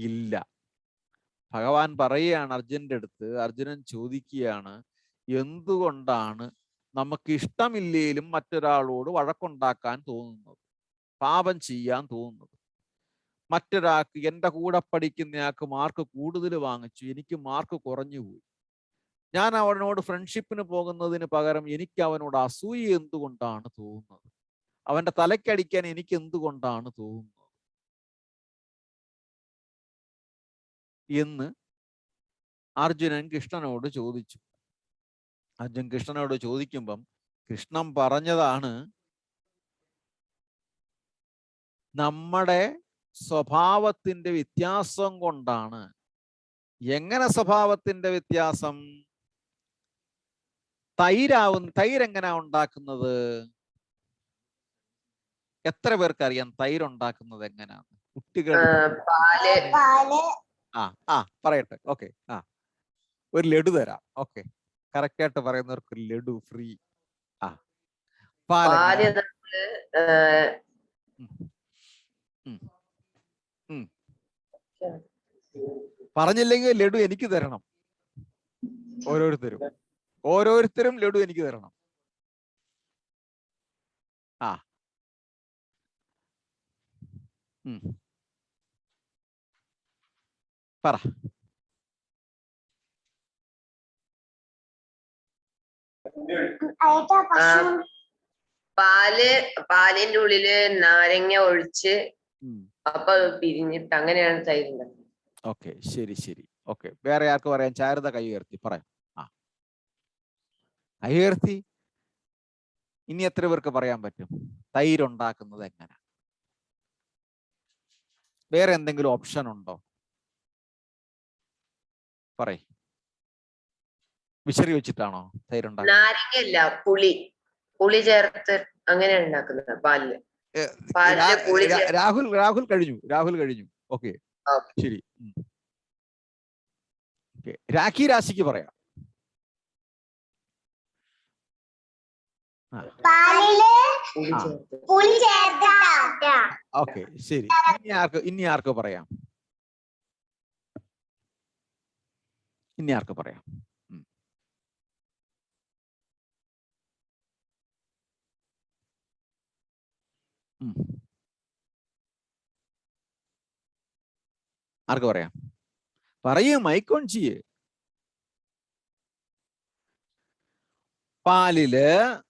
ഇല്ല. ഭഗവാൻ പറയുകയാണ് അർജുനന്റെ അടുത്ത്. അർജുനൻ ചോദിക്കുകയാണ്, എന്തുകൊണ്ടാണ് നമുക്ക് ഇഷ്ടമില്ലേലും മറ്റൊരാളോട് വഴക്കുണ്ടാക്കാൻ തോന്നുന്നത്, പാപം ചെയ്യാൻ തോന്നുന്നത്? മറ്റൊരാൾക്ക്, എൻ്റെ കൂടെ പഠിക്കുന്നയാൾക്ക് മാർക്ക് കൂടുതൽ വാങ്ങിച്ചു, എനിക്ക് മാർക്ക് കുറഞ്ഞു പോയി, ഞാൻ അവനോട് ഫ്രണ്ട്ഷിപ്പിന് പോകുന്നതിന് പകരം എനിക്ക് അവനോട് അസൂയ എന്തുകൊണ്ടാണ് തോന്നുന്നത്? അവന്റെ തലക്കടിക്കാൻ എനിക്ക് എന്തുകൊണ്ടാണ് തോന്നുന്നത് എന്ന് അർജുനൻ കൃഷ്ണനോട് ചോദിച്ചു. അർജുൻ കൃഷ്ണനോട് ചോദിക്കുമ്പം കൃഷ്ണൻ പറഞ്ഞതാണ്, നമ്മുടെ സ്വഭാവത്തിന്റെ വ്യത്യാസം കൊണ്ടാണ്. എങ്ങനെ സ്വഭാവത്തിന്റെ വ്യത്യാസം? തൈരെങ്ങനെയാ ഉണ്ടാക്കുന്നത്? എത്ര പേർക്ക് അറിയാം തൈര് ഉണ്ടാക്കുന്നത് എങ്ങനെയാണ്? കുട്ടികൾ പറയട്ടെ. ഓക്കെ, ഒരു ലഡു തരാം. ഓക്കെ, കറക്റ്റ് ആയിട്ട് പറയുന്നവർക്ക് ഒരു ലഡു ഫ്രീ. പാല് പറഞ്ഞില്ലെങ്കിൽ ലഡു എനിക്ക് തരണം. ഓരോരുത്തരും ലഡു എനിക്ക് തരണം. പറ. പാലിന്റെ ഉള്ളില് നാരങ്ങ ഒഴിച്ച് അപ്പൊ പിരിഞ്ഞിട്ട് അങ്ങനെയാണ് തൈര് ഉണ്ടാക്കുന്നത്. ഓക്കെ, ശരി ശരി. ഓക്കെ, വേറെ ആർക്ക് പറയാം? ചാരുത കൈ ഉയർത്തി പറയാം. കൈ ഉയർത്തി. ഇനി എത്ര പേർക്ക് പറയാൻ പറ്റും തൈര് ഉണ്ടാക്കുന്നത് എങ്ങനെ? വേറെ എന്തെങ്കിലും ഓപ്ഷൻ ഉണ്ടോ? പറയ്. വിശറി വെച്ചിട്ടാണോ തൈര് ഉണ്ടാക്കുന്നത്? നാരങ്ങയല്ല, പുളി ചേർത്ത് അങ്ങനെയാണ് ഉണ്ടാക്കുന്നത് പാലില്. രാഹുൽ കഴിഞ്ഞു. ഓക്കെ, ശരി. രാഖി രാശിക്ക് പറയാം. ഓക്കെ, ശരി. ഇനി ആർക്ക് പറയാം? ആർക്ക് പറയാം? പറയൂ, മൈക്ക് ഓൺ ചെയ്യ്. പാലില്.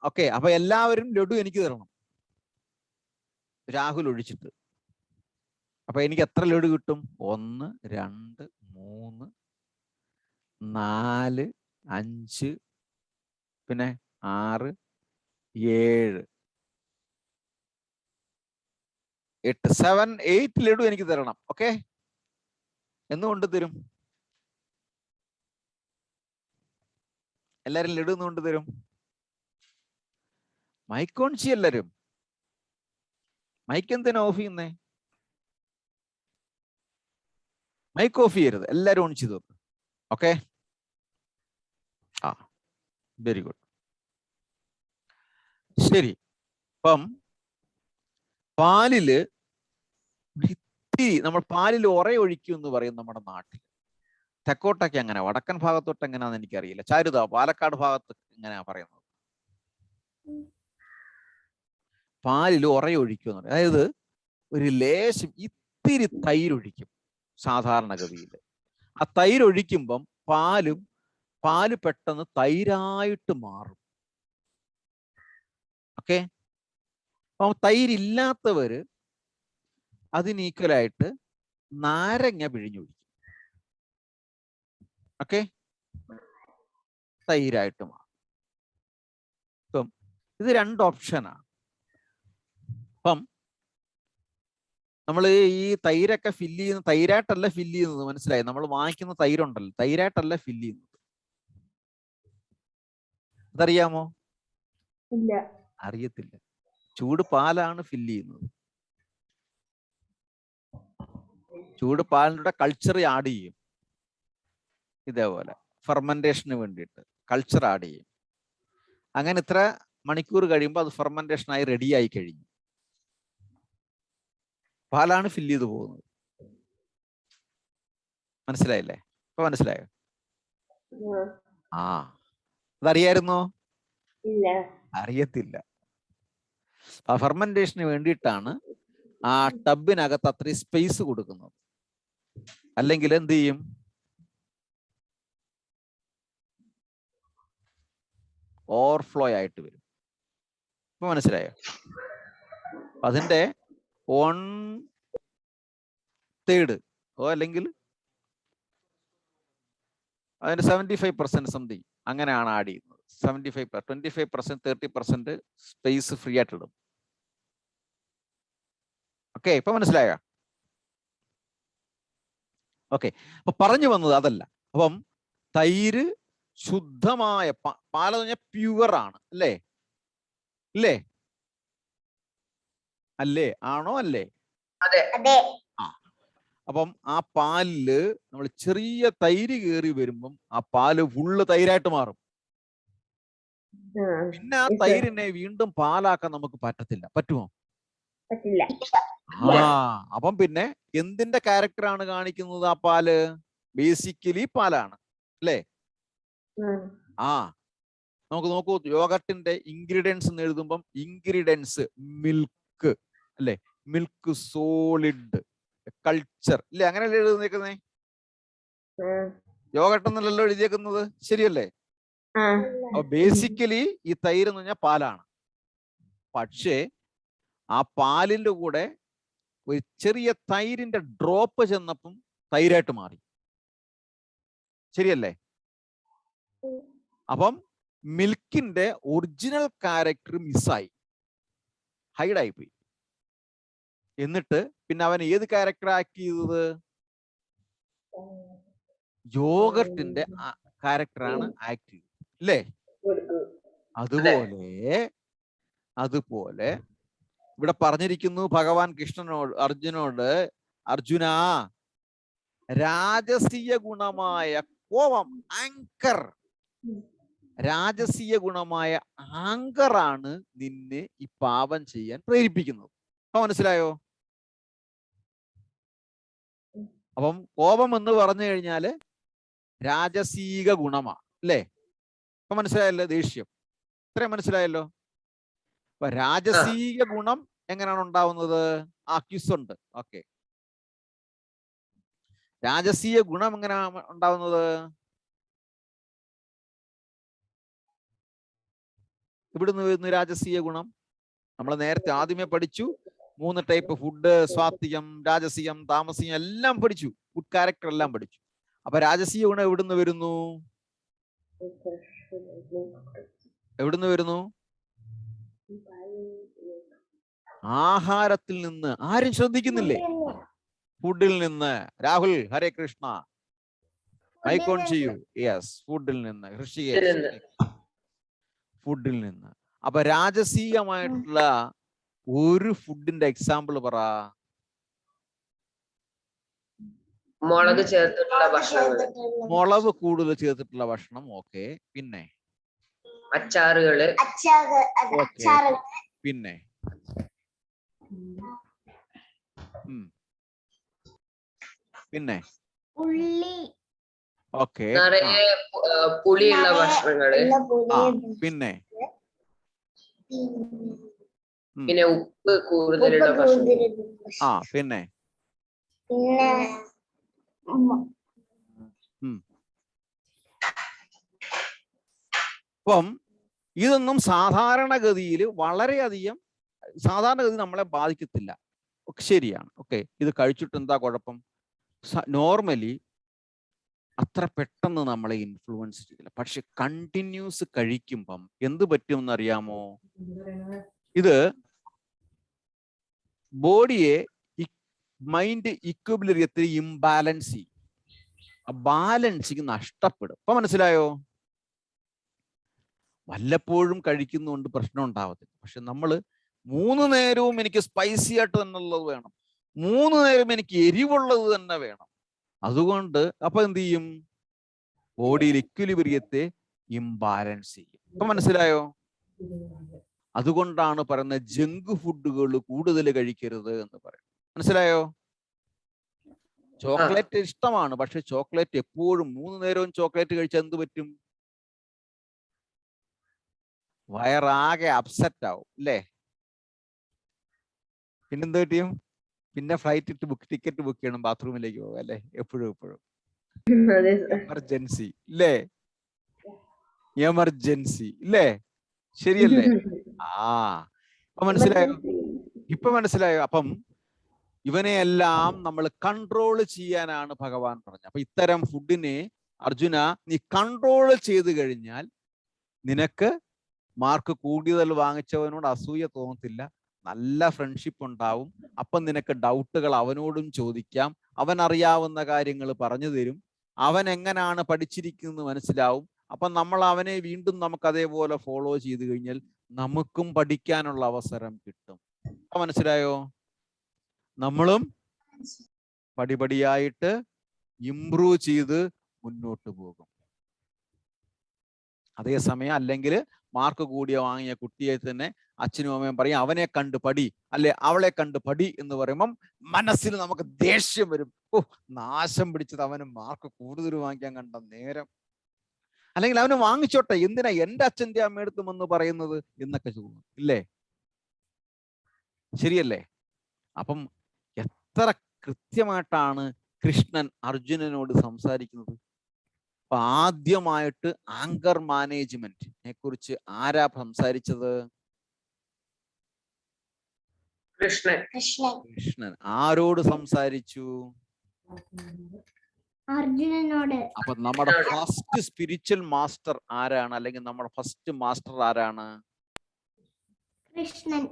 ഓക്കെ, അപ്പൊ എല്ലാവരും ലഡു എനിക്ക് തരണം, രാഹുൽ ഒഴിച്ചിട്ട്. അപ്പൊ എനിക്ക് എത്ര ലഡു കിട്ടും? 1, 2, 3, 4, 5, പിന്നെ 6, 7, 8, 7, 8 ലഡു എനിക്ക് തരണം. ഓക്കെ, എന്നുകൊണ്ട് തരും? എല്ലാരും ലഡു എന്നുകൊണ്ട് തരും? മൈക്ക് ഓൺ ചെയ്യ് എല്ലാരും. മൈക്ക് എന്തിനാ ഓഫ് ചെയ്യുന്നേ? മൈക്ക് ഓഫ് ചെയ്യരുത്, എല്ലാരും ഓൺ ചെയ്തു. Okay, very good. ശരി. അപ്പം പാലില് നമ്മൾ പാലിൽ ഉറയൊഴിക്കും എന്ന് പറയും നമ്മുടെ നാട്ടിൽ. തെക്കോട്ടൊക്കെ അങ്ങനെ, വടക്കൻ ഭാഗത്തോട്ട് എങ്ങനെയാണെന്ന് എനിക്കറിയില്ല. ചാരുത, പാലക്കാട് ഭാഗത്ത് എങ്ങനെയാ പറയുന്നത്? പാലിൽ ഉറയൊഴിക്കും എന്ന് പറയും. അതായത് ഒരു ലേശം ഇത്തിരി തൈരൊഴിക്കും സാധാരണഗതിയിൽ. ആ തൈരൊഴിക്കുമ്പം പാല് പെട്ടെന്ന് തൈരായിട്ട് മാറും. ഓക്കെ, അപ്പം തൈരില്ലാത്തവര് അതിന് ഈക്വലായിട്ട് നാരങ്ങ പിഴിഞ്ഞൊഴിക്കും. ഓക്കെ, തൈരായിട്ട് മാറും. ഇപ്പം ഇത് 2 ഓപ്ഷനാണ്. അപ്പം നമ്മൾ ഈ തൈരൊക്കെ ഫില്ല് ചെയ്യുന്ന തൈരായിട്ടല്ല ഫില്ല് ചെയ്യുന്നത്, മനസ്സിലായി? നമ്മൾ വാങ്ങിക്കുന്ന തൈരുണ്ടല്ലോ, തൈരായിട്ടല്ല ഫില്ല് ചെയ്യുന്നത്. അതറിയാമോ? ഇല്ല, അറിയത്തില്ല. ചൂട് പാലാണ് ഫില്ല് ചെയ്യുന്നത്. ചൂട് പാലിന്റെ കൾച്ചർ ആഡ് ചെയ്യും. ഇതേപോലെ ഫെർമെന്റേഷന് വേണ്ടിയിട്ട് കൾച്ചർ ആഡ് ചെയ്യും. അങ്ങനെ ഇത്ര മണിക്കൂർ കഴിയുമ്പോൾ അത് ഫെർമെന്റേഷനായി റെഡിയായി കഴിഞ്ഞു. പാലാണ് ഫില്ല് ചെയ്ത് പോകുന്നത്. മനസ്സിലായില്ലേ? ഇപ്പൊ മനസ്സിലായോ? അതറിയായിരുന്നോ? അറിയത്തില്ല. ആ ഫെർമെന്റേഷന് വേണ്ടിയിട്ടാണ് ആ ടബിനകത്ത് അത്രയും സ്പേസ് കൊടുക്കുന്നത്. അല്ലെങ്കിൽ എന്ത് ചെയ്യും? ഓവർഫ്ലോ ആയിട്ട് വരും. ഇപ്പൊ മനസ്സിലായോ? അതിന്റെ 1/3 അല്ലെങ്കിൽ അതിന്റെ 75% സംതിങ് അങ്ങനെയാണ് ആഡ് ചെയ്യുന്നത്. 25% 30% സ്പേസ് ഫ്രീ ആയിട്ട് ഇടും. ഓക്കെ, ഇപ്പൊ മനസ്സിലായോ? ഓക്കെ, അപ്പൊ പറഞ്ഞു വന്നത് അതല്ല. അപ്പം തൈര് ശുദ്ധമായ പാലെന്ന് പറഞ്ഞാൽ പ്യുവർ ആണ്, അല്ലേ? അല്ലേ? ആണോ അല്ലേ? അതെ. ആ, അപ്പം ആ പാലില് നമ്മൾ ചെറിയ തൈര് കയറി വരുമ്പം ആ പാല് ഫുള്ള് തൈരായിട്ട് മാറും. പിന്നെ ആ തൈരിനെ വീണ്ടും പാലാക്കാൻ നമുക്ക് പറ്റത്തില്ല. പറ്റുമോ? പറ്റില്ല. അപ്പം പിന്നെ എന്തിന്റെ ക്യാരക്ടറാണ് കാണിക്കുന്നത് ആ പാല്? ബേസിക്കലി പാലാണ് അല്ലേ? ആ, നമുക്ക് നോക്കൂ, യോഗട്ടിന്റെ ഇൻഗ്രീഡിയൻസ് എന്ന് എഴുതുമ്പം ഇൻഗ്രീഡിയൻസ് മിൽക്ക് അല്ലെ, മിൽക്ക് സോളിഡ് കൾച്ചർ ഇല്ലേ, അങ്ങനെയല്ലേ എഴുതുന്നേക്കുന്നേ? യോഗട്ട് എന്നല്ലല്ലോ എഴുതിയേക്കുന്നത്, ശരിയല്ലേ? അപ്പൊ ബേസിക്കലി ഈ തൈര് എന്ന് പറഞ്ഞാൽ പാലാണ്. പക്ഷേ ആ പാലിന്റെ കൂടെ ഒരു ചെറിയ തൈരിന്റെ ഡ്രോപ്പ് ചെന്നപ്പം തൈരായിട്ട് മാറി, ശരിയല്ലേ? അപ്പം മിൽക്കിന്റെ ഒറിജിനൽ ക്യാരക്ടർ മിസ്സായി, ഹൈഡായി പോയി. എന്നിട്ട് പിന്നെ അവൻ ഏത് ക്യാരക്ടർ ആക്ട് ചെയ്തത്? യോഗട്ടിന്റെ ക്യാരക്ടറാണ് ആക്ട് ചെയ്തത് അല്ലേ? അതുപോലെ ഇവിടെ പറഞ്ഞിരിക്കുന്നു ഭഗവാൻ കൃഷ്ണനോട്, അർജുന രാജസീയ ഗുണമായ കോപം, ആങ്കർ, രാജസീയ ഗുണമായ ആങ്കറാണ് നിന്നെ ഈ പാപം ചെയ്യാൻ പ്രേരിപ്പിക്കുന്നത്. അപ്പൊ മനസ്സിലായോ? അപ്പം കോപം എന്ന് പറഞ്ഞു കഴിഞ്ഞാല് രാജസീക ഗുണമാണ് അല്ലേ? അപ്പൊ മനസ്സിലായല്ലോ? ദേഷ്യം, ഇത്രയും മനസ്സിലായല്ലോ? അപ്പൊ രാജസീക ഗുണം എങ്ങനെയാണ് ഉണ്ടാവുന്നത്? ആ ക്വിസ് ഉണ്ട്. ഓക്കെ, രാജസീയ ഗുണം എങ്ങനെയാണ് ഉണ്ടാവുന്നത്? ഇവിടുന്ന് വരുന്നു രാജസീയ ഗുണം. നമ്മൾ നേരത്തെ ആദ്യമേ പഠിച്ചു, 3 ടൈപ്പ് ഫുഡ്, സ്വാത്വികം, രാജസീയം, താമസികം എല്ലാം പഠിച്ചു, ഫുഡ് ക്യാരക്ടർ എല്ലാം പഠിച്ചു. അപ്പൊ രാജസീയ ഗുണം എവിടുന്ന് വരുന്നു? എവിടുന്ന് വരുന്നു? ആഹാരത്തിൽ നിന്ന്. ആരും ശ്രദ്ധിക്കുന്നില്ലേ? ഫുഡിൽ നിന്ന്. രാഹുൽ, ഹരേ കൃഷ്ണ, മൈക്ക് ഓൺ ചെയ്യൂ. യെസ്, ഫുഡിൽ നിന്ന്. ഋഷികേശ്, ഫുഡിൽ നിന്ന്. അപ്പൊ രാജസീയമായിട്ടുള്ള ഒരു ഫുഡിന്റെ എക്സാമ്പിൾ പറ. മുളക് ചേർത്തിട്ടുള്ള ഭക്ഷണങ്ങൾ, മുളക് കൂടുതൽ ചേർത്തിട്ടുള്ള ഭക്ഷണം. ഓക്കെ, പിന്നെ അച്ചാറുകള്, പിന്നെ പിന്നെ ഓക്കെ, നിറയെ പുളിയുള്ള ഭക്ഷണങ്ങള്, പിന്നെ പിന്നെ ഉപ്പ് കൂടുതലുള്ള ഭക്ഷണം, പിന്നെ അപ്പം ഇതൊന്നും സാധാരണഗതിയിൽ വളരെയധികം സാധാരണഗതി നമ്മളെ ബാധിക്കത്തില്ല. ശരിയാണ്. ഓക്കെ, ഇത് കഴിച്ചിട്ട് എന്താ കുഴപ്പം? നോർമലി അത്ര പെട്ടെന്ന് നമ്മളെ ഇൻഫ്ലുവൻസ് ചെയ്യില്ല. പക്ഷെ കണ്ടിന്യൂസ് കഴിക്കുമ്പം എന്ത് പറ്റുമെന്ന് അറിയാമോ? ഇത് ബോഡിയെ മൈൻഡ് ഇക്വിലിബ്രിയത്തിൽ ഇംബാലൻസ് ചെയ്യും. ബാലൻസിങ് നഷ്ടപ്പെടും. ഇപ്പൊ മനസ്സിലായോ? വല്ലപ്പോഴും കഴിക്കുന്നതുകൊണ്ട് പ്രശ്നം ഉണ്ടാവത്തില്ല. പക്ഷെ നമ്മൾ 3 നേരവും എനിക്ക് സ്പൈസി ആയിട്ട് തന്നെ ഉള്ളത് വേണം, 3 നേരം എനിക്ക് എരിവുള്ളത് തന്നെ വേണം. അതുകൊണ്ട് അപ്പൊ എന്ത് ചെയ്യും? ബോഡിയിൽ ഇക്വിലിബ്രിയത്തെ ഇംബാലൻസ് ചെയ്യും. ഇപ്പൊ മനസ്സിലായോ? അതുകൊണ്ടാണ് പറയുന്നത് ജങ്ക് ഫുഡുകൾ കൂടുതൽ കഴിക്കരുത് എന്ന് പറയും. മനസ്സിലായോ? ചോക്ലേറ്റ് ഇഷ്ടമാണ്, പക്ഷെ ചോക്ലേറ്റ് എപ്പോഴും 3 നേരവും ചോക്ലേറ്റ് കഴിച്ചാൽ എന്ത് പറ്റും? വയറാകെ അപ്സെറ്റ് ആവും അല്ലേ? പിന്നെന്ത് പറ്റും? പിന്നെ ഫ്ലൈറ്റ് ടിക്കറ്റ് ബുക്ക് ചെയ്യണം, ബാത്റൂമിലേക്ക് പോകാം അല്ലേ? എപ്പോഴും എമർജൻസി ഇല്ലേ? എമർജൻസി ഇല്ലേ? ശരിയല്ലേ? ഇപ്പൊ മനസ്സിലായോ? അപ്പം ഇവനെയെല്ലാം നമ്മൾ കൺട്രോൾ ചെയ്യാനാണ് ഭഗവാൻ പറഞ്ഞത്. അപ്പൊ ഇത്തരം ഫുഡിനെ അർജുന നീ കൺട്രോൾ ചെയ്ത് കഴിഞ്ഞാൽ നിനക്ക് മാർക്ക് കൂടുതൽ വാങ്ങിച്ചവനോട് അസൂയ തോന്നത്തില്ല, നല്ല ഫ്രണ്ട്ഷിപ്പ് ഉണ്ടാവും. അപ്പം നിനക്ക് ഡൗട്ടുകൾ അവനോടും ചോദിക്കാം, അവൻ അറിയാവുന്ന കാര്യങ്ങൾ പറഞ്ഞു തരും, അവൻ എങ്ങനെയാണ് പഠിച്ചിരിക്കുന്നത് മനസ്സിലാവും. അപ്പം നമ്മൾ അവനെ വീണ്ടും നമുക്ക് അതേപോലെ ഫോളോ ചെയ്ത് കഴിഞ്ഞാൽ നമുക്കും പഠിക്കാനുള്ള അവസരം കിട്ടും. മനസ്സിലായോ? നമ്മളും പടിപടിയായിട്ട് ഇംപ്രൂവ് ചെയ്ത് മുന്നോട്ട് പോകും. അതേസമയം അല്ലെങ്കിൽ മാർക്ക് കൂടിയ വാങ്ങിയ കുട്ടിയെ തന്നെ അച്ഛനും അമ്മയും പറയും അവനെ കണ്ട് പടി, അല്ലെ അവളെ കണ്ട് പടി എന്ന് പറയുമ്പം മനസ്സിൽ നമുക്ക് ദേഷ്യം വരും. ഓ, നാശം പിടിച്ചത്, അവന് മാർക്ക് കൂടുതൽ വാങ്ങിക്കാൻ കണ്ട നേരം. അല്ലെങ്കിൽ അവന് വാങ്ങിച്ചോട്ടെ, എന്തിനാ എൻ്റെ അച്ഛൻ്റെ അമ്മയെടുത്തും എന്ന് പറയുന്നത് എന്നൊക്കെ ചോദിക്കും, ഇല്ലേ? ശരിയല്ലേ? അപ്പം എത്ര കൃത്യമായിട്ടാണ് കൃഷ്ണൻ അർജുനനോട് സംസാരിക്കുന്നത്. അപ്പൊ ആദ്യമായിട്ട് ആങ്കർ മാനേജ്മെന്റിനെ കുറിച്ച് ആരാ സംസാരിച്ചത്? കൃഷ്ണൻ. ആരോട് സംസാരിച്ചു? അർജുനനോട്. അപ്പൊ നമ്മുടെ ഫസ്റ്റ് സ്പിരിച്വൽ മാസ്റ്റർ ആരാണ്? അല്ലെങ്കിൽ നമ്മുടെ ഫസ്റ്റ് മാസ്റ്റർ ആരാണ്? കൃഷ്ണൻ.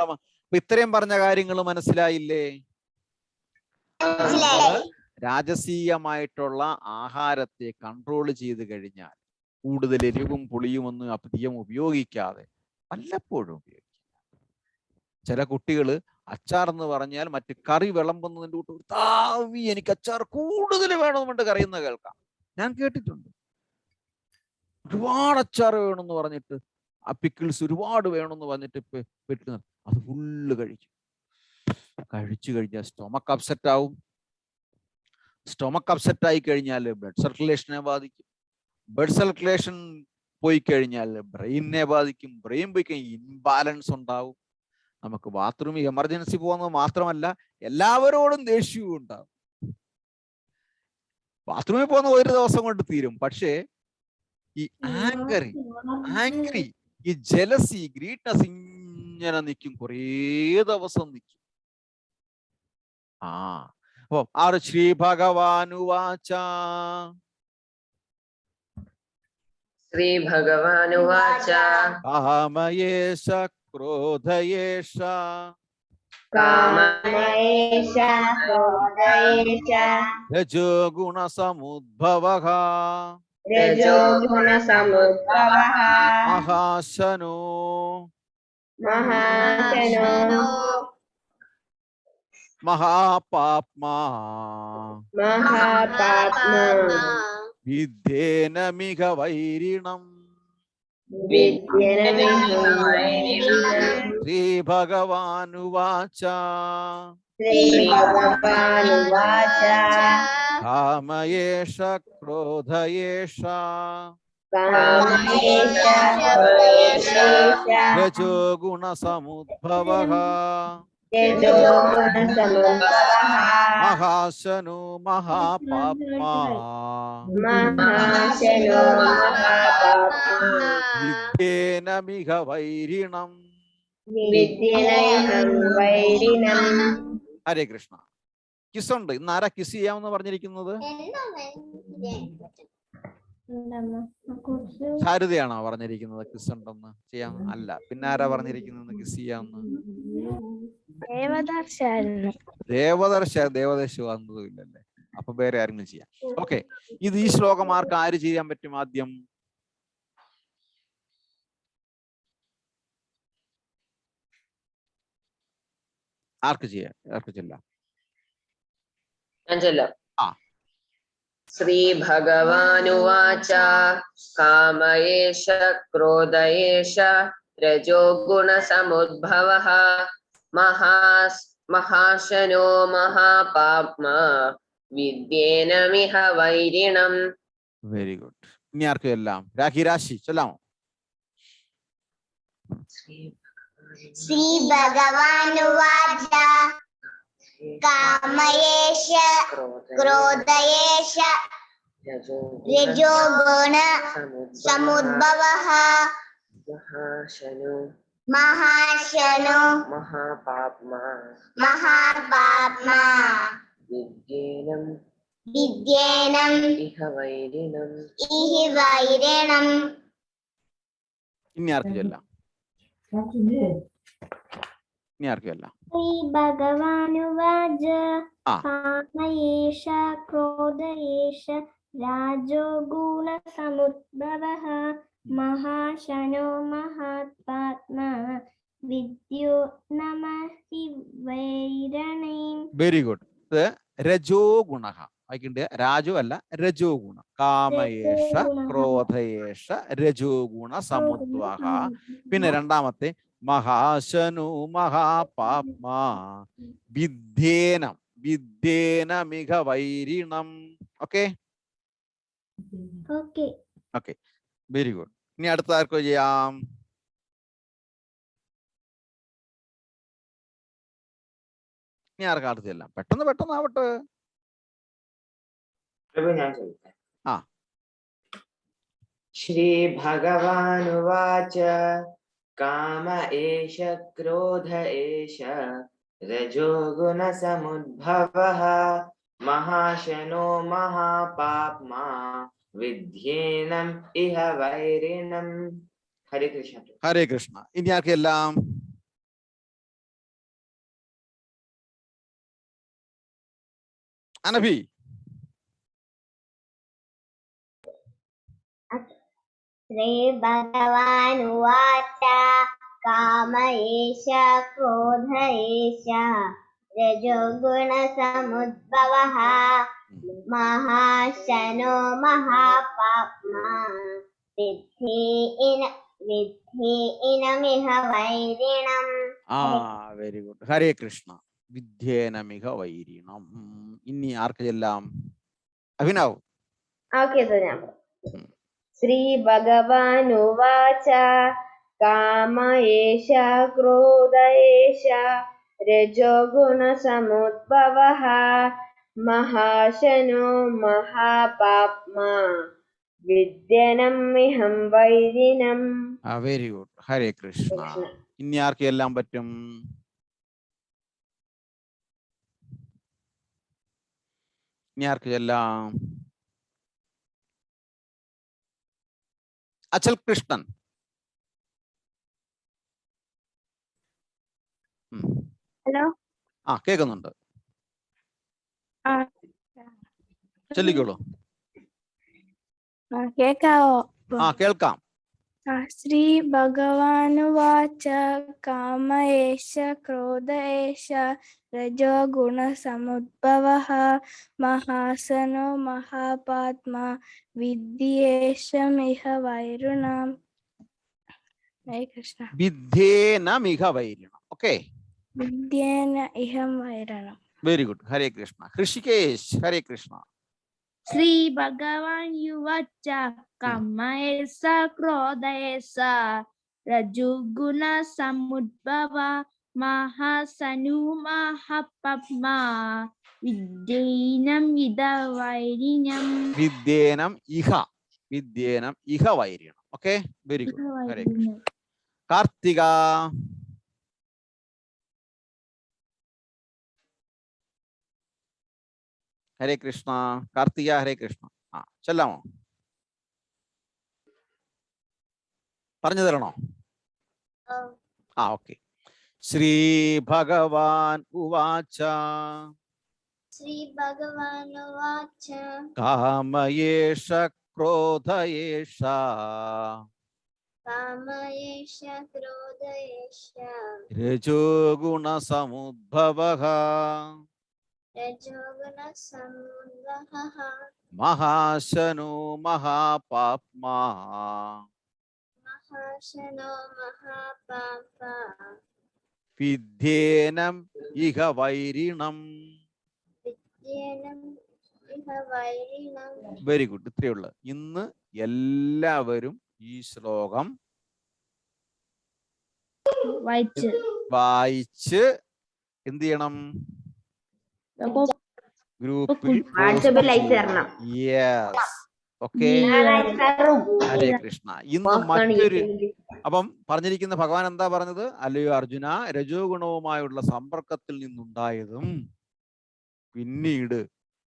നമുക്ക് ഇത്രയും പറഞ്ഞ കാര്യങ്ങൾ മനസ്സിലായില്ലേ? രാജസീയമായിട്ടുള്ള ആഹാരത്തെ കൺട്രോൾ ചെയ്ത് കഴിഞ്ഞാൽ കൂടുതൽ എരിവും പുളിയും ഒന്നും അധികം ഉപയോഗിക്കാതെ വല്ലപ്പോഴും ഉപയോഗിക്കുക. ചില കുട്ടികള് അച്ചാർ എന്ന് പറഞ്ഞാൽ മറ്റ് കറി വിളമ്പുന്നതിൻ്റെ കൂട്ട് താവി എനിക്ക് അച്ചാർ കൂടുതൽ വേണമെന്നുണ്ട് കറിയുന്ന കേൾക്കാം, ഞാൻ കേട്ടിട്ടുണ്ട്. ഒരുപാട് അച്ചാർ വേണമെന്ന് പറഞ്ഞിട്ട്, ആ പിക്കിൾസ് ഒരുപാട് വേണമെന്ന് പറഞ്ഞിട്ട് അത് ഫുള്ള് കഴിച്ചു കഴിഞ്ഞാൽ സ്റ്റൊമക്ക് അപ്സെറ്റ് ആവും. സ്റ്റൊമക്ക് അപ്സെറ്റ് ആയി കഴിഞ്ഞാൽ ബ്ലഡ് സർക്കുലേഷനെ ബാധിക്കും. ബ്ലഡ് സർക്കുലേഷൻ പോയി കഴിഞ്ഞാൽ ബ്രെയിനിനെ ബാധിക്കും. ബ്രെയിൻ പോയി കഴിഞ്ഞാൽ ഇൻബാലൻസ് ഉണ്ടാവും. നമുക്ക് ബാത്റൂമിൽ എമർജൻസി പോകുന്നത് മാത്രമല്ല, എല്ലാവരോടും ദേഷ്യവും ഉണ്ടാവും. ബാത്റൂമിൽ പോകുന്ന ഒരു ദിവസം കൊണ്ട് തീരും. പക്ഷേ ഈ ആംഗ്രി, ഈ ജലസി, ഗ്രീറ്റ്നസ് ഇങ്ങനെ നിൽക്കും, കുറേ ദിവസം നിൽക്കും. അപ്പൊ ശ്രീ ഭഗവാനുവാച. കാമയേശ ക്രോധയേശ രജോ ഗുണസമുദ്ഭവഃ മഹാശനോ മഹാപാപ്മാ വിദ്യേനമിഹ വൈരിണം. ശ്രീ ഭഗവാനുവാച. കാമയേശ ക്രോധയേശ രജോ ഗുണസമുദ്ഭവഃ മഹാശനോ മഹാപാപ്മാ വിദ്യേനമിഹ വൈരിണം. ഹരേ കൃഷ്ണ. കിസ്സുണ്ട്. ഇന്ന് ആരാ കിസ് ചെയ്യാമെന്ന് പറഞ്ഞിരിക്കുന്നത്? ശാരദയാണോ പറഞ്ഞിരിക്കുന്നത് കിസ് ഉണ്ടെന്ന് ചെയ്യാം? അല്ല, പിന്നെ ആരാ പറഞ്ഞിരിക്കുന്നത് കിസ് ചെയ്യാമെന്ന്? ദേവദർശ വന്നതുമില്ലല്ലേ. അപ്പൊ വേറെ ആരെങ്കിലും ചെയ്യാം. ഓക്കെ, ഇത് ഈ ശ്ലോകം ആര് ചെയ്യാൻ പറ്റും? ആദ്യം ആർക്ക് ചെല്ലാം? ശ്രീ ഭഗവാനുവാച. കാമയേശ ക്രോധയേശ രജോ ഗുണസമുദ്ഭവഃ മഹാശനോ മഹാപാപ്മാ വിദ്യേനമിഹ വൈരിണം. Very good. ഇനി ആർക്ക് ചെല്ലാം? രാശി ചൊല്ലാമോ? ശ്രീ ഭഗവാനുവാച. കാമയേശ ക്രോധയേശ രജോ ഗുണ സമുദ്ഭവഃ മഹാശനോ മഹാപാപ്മാ വിദ്യേനം ഇഹ വൈരിണം. ഇനി ആർക്ക് ചെല്ലാം? ശ്രീ ഭഗവാനുവാച. കാമയേശ ക്രോധയേശ രാജോ ഗുണസമുദ്ഭവഃ മഹാശനോ മഹാപാപ്മാ വിദ്യോ നമസി വൈരണീം. Very good. ഇത് രജോ ഗുണ. വായിക്കണ്ടേ? രാജു അല്ല, രജോ ഗുണ. കാമയേഷ ക്രോധയേഷ രജോ ഗുണ സമുദ്വഹ. പിന്നെ രണ്ടാമത്തെ മഹാശനു മഹാപാപ്മാ വിദ്യേനം വിദ്യേനമിക വൈരിണം. Okay okay. Okay, very good. ഇനി അടുത്ത ആർക്കോ ചെയ്യാം? ഇനി ആർക്കും അടുത്ത് ചെല്ലാം? പെട്ടെന്ന് പെട്ടെന്ന് ആവട്ടെ. ഞാൻ ചോദിക്കാം. ആ. ശ്രീ ഭഗവാനുവാച കാമ ഏഷ ക്രോധ ഏഷ രജോ ഗുണ സമുദ്ഭവഃ മഹാശനോ മഹാപാപ്മാ വിദ്യേനം ഇഹ വൈരിണം. ഹരേ കൃഷ്ണ. ഹരേ കൃഷ്ണ. ഇനി ആർക്കെല്ലാം? അനഭി. ശ്രീ ഭഗവാനുവാച കാമ ഏഷ ക്രോധ ഏഷ രജോ ഗുണ സമുദ്ഭവഃ മഹാശനോ മഹാപാപ്മാ വിദ്യേനമിഹ വൈരിണം. ആ, വെരി ഗുഡ്. ഹരേ കൃഷ്ണ. വിദ്യേനമിക വൈരിണം. ഇനി ആർക്ക് ചെല്ലാം? അഭിനവ്. ഓക്കെ സർ, ഞാൻ ശ്രീ ഭഗവാനുവാച കാമ ഏഷ ക്രോധ ഏഷ രജോ ഗുണ സമുദ്ഭവഃ മഹാശനോ മഹാപാപ്മാ വിദ്യനം ഇഹം വൈരിണം. Very good. ഹരേ കൃഷ്ണ. ഇനി ആർക്ക് എല്ലാം പറ്റും? ഇനി ആർക്ക് ചെല്ലാം? അച്ചൽ കൃഷ്ണൻ. ഹലോ. ആ, കേൾക്കുന്നുണ്ട്. ചൊല്ലിക്കോളൂ. കേക്കാവോ? ആ, കേൾക്കാം. ശ്രീ ഭഗവാനുവാച കാമ ഏഷ ക്രോധ ഏഷ രജോ ഗുണ സമുദ്ഭവഃ മഹാസനോ മഹാപാത്മാ വിദ്യേഷമിഹ വൈരുണം. ഹരേ കൃഷ്ണ. വിദ്യേനമിഹ വൈരിണം. ഓക്കെ, വിദ്യേന ഇഹം വൈരണം. Very good. ഹരേ കൃഷ്ണ. ഹൃഷികേശ്. ഹരേ കൃഷ്ണ. ശ്രീ ഭഗവാൻ യുവച്ച കാമയേഷ ക്രോധയേഷ രജോഗുണ സമുദ്ഭവ മഹാസനു മഹാപാപ്മാ വിദ്യേനം ഇഹ വൈരിണം. വിദ്യേനം ഇഹ. വിദ്യേനം ഇഹ വൈരിണം. Okay, very good. Hare Krishna. Karthika. Hare Krishna. Karthika. Hare Krishna. ആ, ചെല്ലാമോ? പറഞ്ഞു തരണോ? ആ, ഓക്കെ. ശ്രീ ഭഗവാൻ ഉവാച ശ്രീ ഭഗവാനുവാച കാമയേഷ ക്രോധയേഷ കാമ ഏഷ ക്രോധ ഏഷ രജോ ഗുണ സമുദ്ഭവഃ രജോ ഗുണ സമുദ്ഭവഃ മഹാശനോ മഹാപാപ്മാ മഹാശനോ മഹാപാപാ വിദ്യേനം ഇഹ വൈരിണം. വിദ്യേനം ഇഹ വൈരിണം. Very good. ഇത്രയേ ഉള്ളൂ. ഇന്ന് എല്ലാവരും ഈ ശ്ലോകം വായിച്ച് എന്ത് ചെയ്യണം? ഗ്രൂപ്പിൽ വാട്സാപ്പിൽ അയച്ചു തരണം. യെസ്. ഓക്കെ, ഹരേ കൃഷ്ണ. ഇന്ന് മറ്റൊരു അപ്പം പറഞ്ഞിരിക്കുന്ന ഭഗവാൻ എന്താ പറഞ്ഞത്? അല്ലയോ അർജുന, രജോ ഗുണവുമായുള്ള സമ്പർക്കത്തിൽ നിന്നുണ്ടായതും പിന്നീട്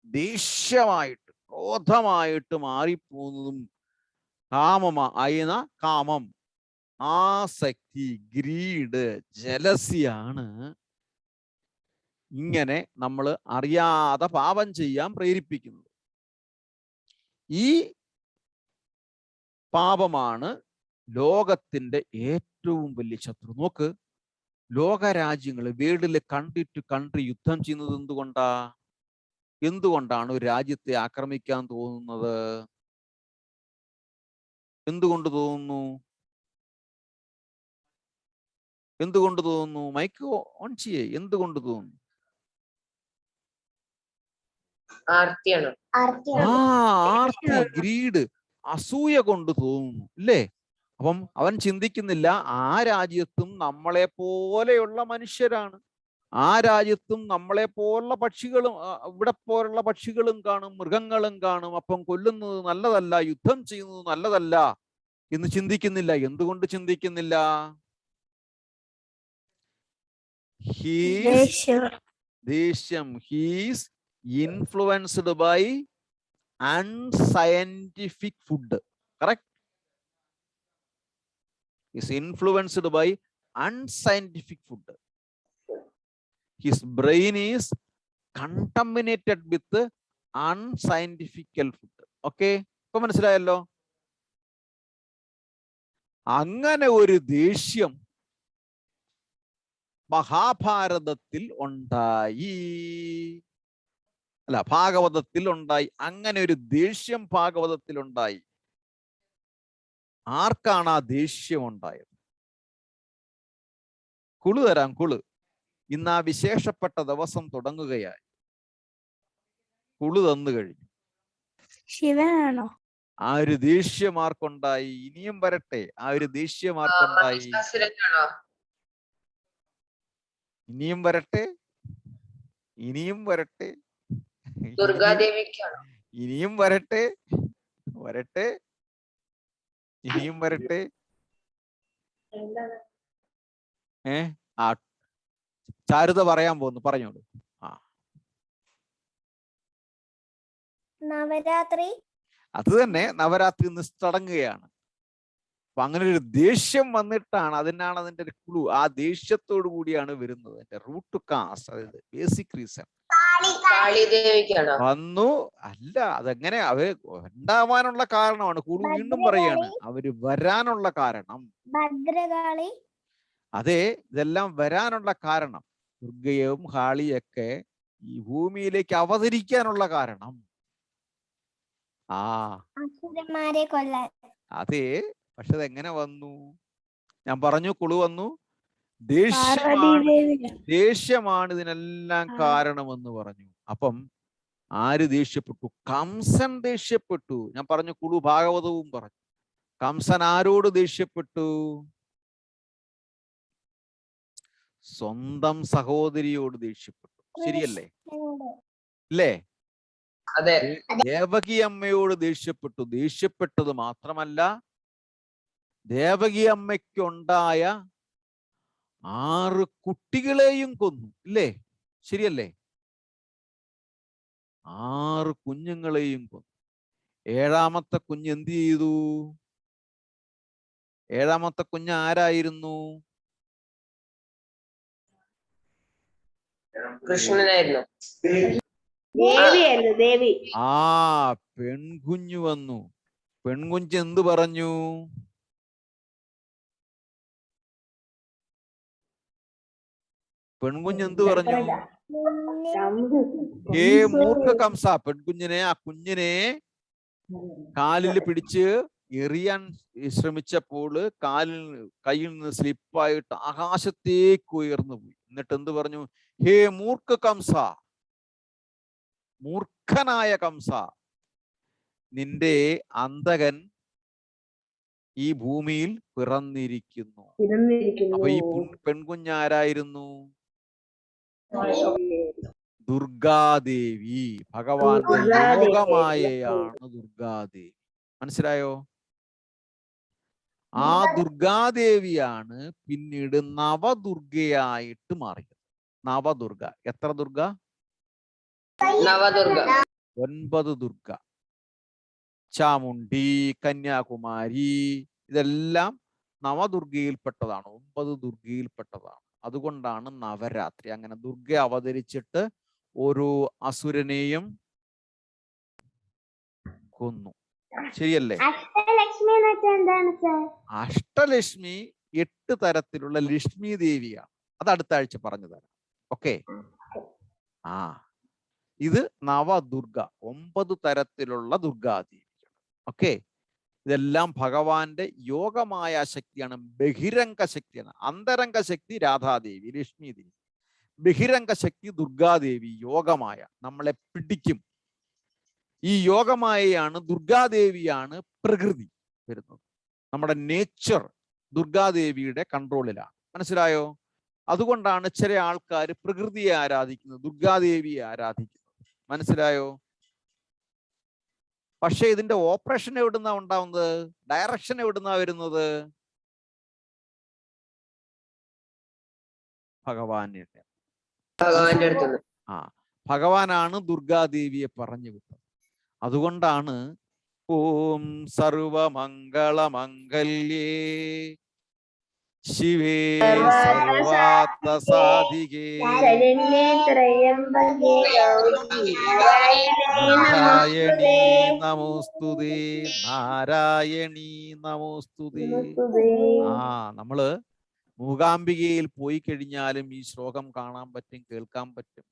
ദേഷ്യമായിട്ട് ക്രോധമായിട്ട് മാറിപ്പോകുന്നതും കാമം, ആസക്തി, ഗ്രീഡ്, ജലസിയാണ് ഇങ്ങനെ നമ്മൾ അറിയാതെ പാപം ചെയ്യാൻ പ്രേരിപ്പിക്കുന്നത്. ഈ പാപമാണ് ലോകത്തിന്റെ ഏറ്റവും വലിയ ശത്രു. നോക്ക്, ലോകരാജ്യങ്ങൾ വേൾഡിൽ കൺട്രി ടു കൺട്രി യുദ്ധം ചെയ്യുന്നത് എന്തുകൊണ്ടാണ് ഒരു രാജ്യത്തെ ആക്രമിക്കാൻ തോന്നുന്നത്? എന്തുകൊണ്ട് തോന്നുന്നു? മൈക്ക് ഓൺ ചെയ്യേ. എന്തുകൊണ്ട് തോന്നുന്നു? ആർത്തിയാണ്. ആർത്തി, ഗ്രീഡ്, അസൂയ കൊണ്ട് തോന്നുന്നു അല്ലേ? അപ്പം അവൻ ചിന്തിക്കുന്നില്ല ആ രാജ്യത്തും നമ്മളെ പോലെയുള്ള മനുഷ്യരാണ്, ആ രാജ്യത്തും നമ്മളെ പോലുള്ള പക്ഷികളും ഇവിടെ പോലുള്ള പക്ഷികളും കാണും, മൃഗങ്ങളും കാണും. അപ്പം കൊല്ലുന്നത് നല്ലതല്ല, യുദ്ധം ചെയ്യുന്നത് നല്ലതല്ല എന്ന് ചിന്തിക്കുന്നില്ല. എന്തുകൊണ്ട് ചിന്തിക്കുന്നില്ല? ദേഷ്യം. He's influenced by unscientific food. Correct? Is influenced by unscientific food. His brain is contaminated with unscientific food. Okay? ഇപ്പൊ മനസ്സിലായല്ലോ? അങ്ങനെ ഒരു ദേഷ്യം മഹാഭാരതത്തിൽ ഉണ്ടായി, അല്ല ഭാഗവതത്തിൽ ഉണ്ടായി. അങ്ങനെ ഒരു ദേഷ്യം ഭാഗവതത്തിൽ ഉണ്ടായി. ആർക്കാണ് ആ ദേഷ്യം ഉണ്ടായത്? കുളു തരാം, കുളു. ഇന്ന് ആ വിശേഷപ്പെട്ട ദിവസം തുടങ്ങുകയായി. കുളു തന്നു കഴിഞ്ഞു. ശിവനാണോ? ആ ഒരു ദേഷ്യം ആർക്കുണ്ടായി? ഇനിയും വരട്ടെ. ആ ഒരു ദേഷ്യം ആർക്കുണ്ടായി? ഇനിയും വരട്ടെ, ഇനിയും വരട്ടെ, ദുർഗാദേവിക്കാണോ? ഇനിയും വരട്ടെ, ഇനിയും വരട്ടെ. ആ ചാരുത പറയാൻ പോകുന്നു, പറഞ്ഞോളൂ. നവരാത്രി. അത് തന്നെ, നവരാത്രി തുടങ്ങുകയാണ്. അപ്പൊ അങ്ങനെ ഒരു ദേഷ്യം വന്നിട്ടാണ്, അതിന്റെ ഒരു ക്ലൂ. ആ ദേഷ്യത്തോടു കൂടിയാണ് വരുന്നത്. അതിന്റെ റൂട്ട് കാസ്, അതായത് ബേസിക് റീസൺ വന്നു. അല്ല, അതെങ്ങനെ അവര് ഉണ്ടാവാനുള്ള കാരണമാണ്. കുളു വീണ്ടും പറയാണ്, അവര് വരാനുള്ള കാരണം. ഭദ്രകാളി. അതെ, ഇതെല്ലാം വരാനുള്ള കാരണം, ദുർഗയും കാളിയൊക്കെ ഈ ഭൂമിയിലേക്ക് അവതരിക്കാനുള്ള കാരണം. അസുരന്മാരെ കൊല്ലാൻ. അതെ, പക്ഷെ അതെങ്ങനെ വന്നു? ഞാൻ പറഞ്ഞു, കുളു വന്നു. ദേഷ്യമാണ് ഇതിനെല്ലാം കാരണമെന്ന് പറഞ്ഞു. അപ്പം ആര് ദേഷ്യപ്പെട്ടു? കംസൻ ദേഷ്യപ്പെട്ടു. ഞാൻ പറഞ്ഞു, കുളു ഭാഗവതവും പറഞ്ഞു. കംസൻ ആരോട് ദേഷ്യപ്പെട്ടു? സ്വന്തം സഹോദരിയോട് ദേഷ്യപ്പെട്ടു. ശരിയല്ലേ? അല്ലേ? ദേവകി അമ്മയോട് ദേഷ്യപ്പെട്ടു. ദേഷ്യപ്പെട്ടത് മാത്രമല്ല, ദേവകി അമ്മയ്ക്കുണ്ടായ 6 കുട്ടികളെയും കൊന്നു. ഇല്ലേ? ശരിയല്ലേ? 6 കുഞ്ഞുങ്ങളെയും കൊന്നു. 7ാമത്തെ കുഞ്ഞ് എന്ത് ചെയ്തു? 7ാമത്തെ കുഞ്ഞ് ആരായിരുന്നു? കൃഷ്ണനായിരുന്നു. ദേവി. പെൺകുഞ്ഞു വന്നു. പെൺകുഞ്ഞ് എന്ത് പറഞ്ഞു? പെൺകുഞ്ഞ് എന്ത് പറഞ്ഞു? ഹേ മൂർഖ കംസ. പെൺകുഞ്ഞിനെ, ആ കുഞ്ഞിനെ കാലിൽ പിടിച്ച് എറിയാൻ ശ്രമിച്ചപ്പോൾ കയ്യിൽ നിന്ന് സ്ലിപ്പായിട്ട് ആകാശത്തേക്ക് ഉയർന്നു പോയി. എന്നിട്ട് എന്ത് പറഞ്ഞു? ഹേ മൂർഖ കംസ, മൂർഖനായ കംസ, നിന്റെ അന്തകൻ ഈ ഭൂമിയിൽ പിറന്നിരിക്കുന്നു. അപ്പൊ ഈ പെൺകുഞ്ഞാരായിരുന്നു? ദുർഗാദേവി. ഭഗവാന്റെ യോഗമായയാണ് ദുർഗാദേവി. മനസ്സിലായോ? ആ ദുർഗാദേവിയാണ് പിന്നീട് നവദുർഗയായിട്ട് മാറിയത്. നവദുർഗ. എത്ര ദുർഗ? നവദുർഗ. 9 ദുർഗ. ചാമുണ്ഡി, കന്യാകുമാരി, ഇതെല്ലാം നവദുർഗയിൽപ്പെട്ടതാണ്, 9 ദുർഗയിൽപ്പെട്ടതാണ്. അതുകൊണ്ടാണ് നവരാത്രി. അങ്ങനെ ദുർഗ അവതരിച്ചിട്ട് ഓരോ അസുരനെയും കൊന്നു. ശരിയല്ലേ? അഷ്ടലക്ഷ്മി എന്ന് വെച്ചാൽ എന്താണ് സർ? അഷ്ടലക്ഷ്മി 8 തരത്തിലുള്ള ലക്ഷ്മി ദേവിയാണ്. അത് അടുത്ത ആഴ്ച പറഞ്ഞു തരാം. ഓക്കെ. ആ ഇത് നവദുർഗ, 9 തരത്തിലുള്ള ദുർഗാദേവികൾ. ഓക്കെ. ഇതെല്ലാം ഭഗവാന്റെ യോഗമായ ശക്തിയാണ്, ബഹിരംഗ ശക്തിയാണ്. അന്തരംഗ ശക്തി രാധാദേവി, ലക്ഷ്മി ദേവി. ബഹിരംഗ ശക്തി ദുർഗാദേവി, യോഗമായ, നമ്മളെ പിടിക്കും. ഈ യോഗമായയാണ്, ദുർഗാദേവിയാണ് പ്രകൃതി വരുന്നത്. നമ്മുടെ നേച്ചർ ദുർഗാദേവിയുടെ കൺട്രോളിലാണ്. മനസ്സിലായോ? അതുകൊണ്ടാണ് ചില ആൾക്കാർ പ്രകൃതിയെ ആരാധിക്കുന്നത്, ദുർഗാദേവിയെ ആരാധിക്കുന്നത്. മനസ്സിലായോ? പക്ഷെ ഇതിന്റെ ഓപ്പറേഷൻ എവിടുന്നാ ഉണ്ടാവുന്നത്? ഡയറക്ഷൻ എവിടുന്നാ വരുന്നത്? ഭഗവാന്റെ അടുത്ത്. ആ, ഭഗവാനാണ് ദുർഗാദേവിയെ പറഞ്ഞു വിട്ടത്. അതുകൊണ്ടാണ് ഓം സർവമംഗളമംഗല്യേ ശിവേ സർവാർത്ഥ സാധികേ നാരായണീ നമോസ്തുതേ, നാരായണീ നമോസ്തുതേ. ആ, നമ്മള് മൂകാംബികയിൽ പോയി കഴിഞ്ഞാലും ഈ ശ്ലോകം കാണാൻ പറ്റും, കേൾക്കാൻ പറ്റും.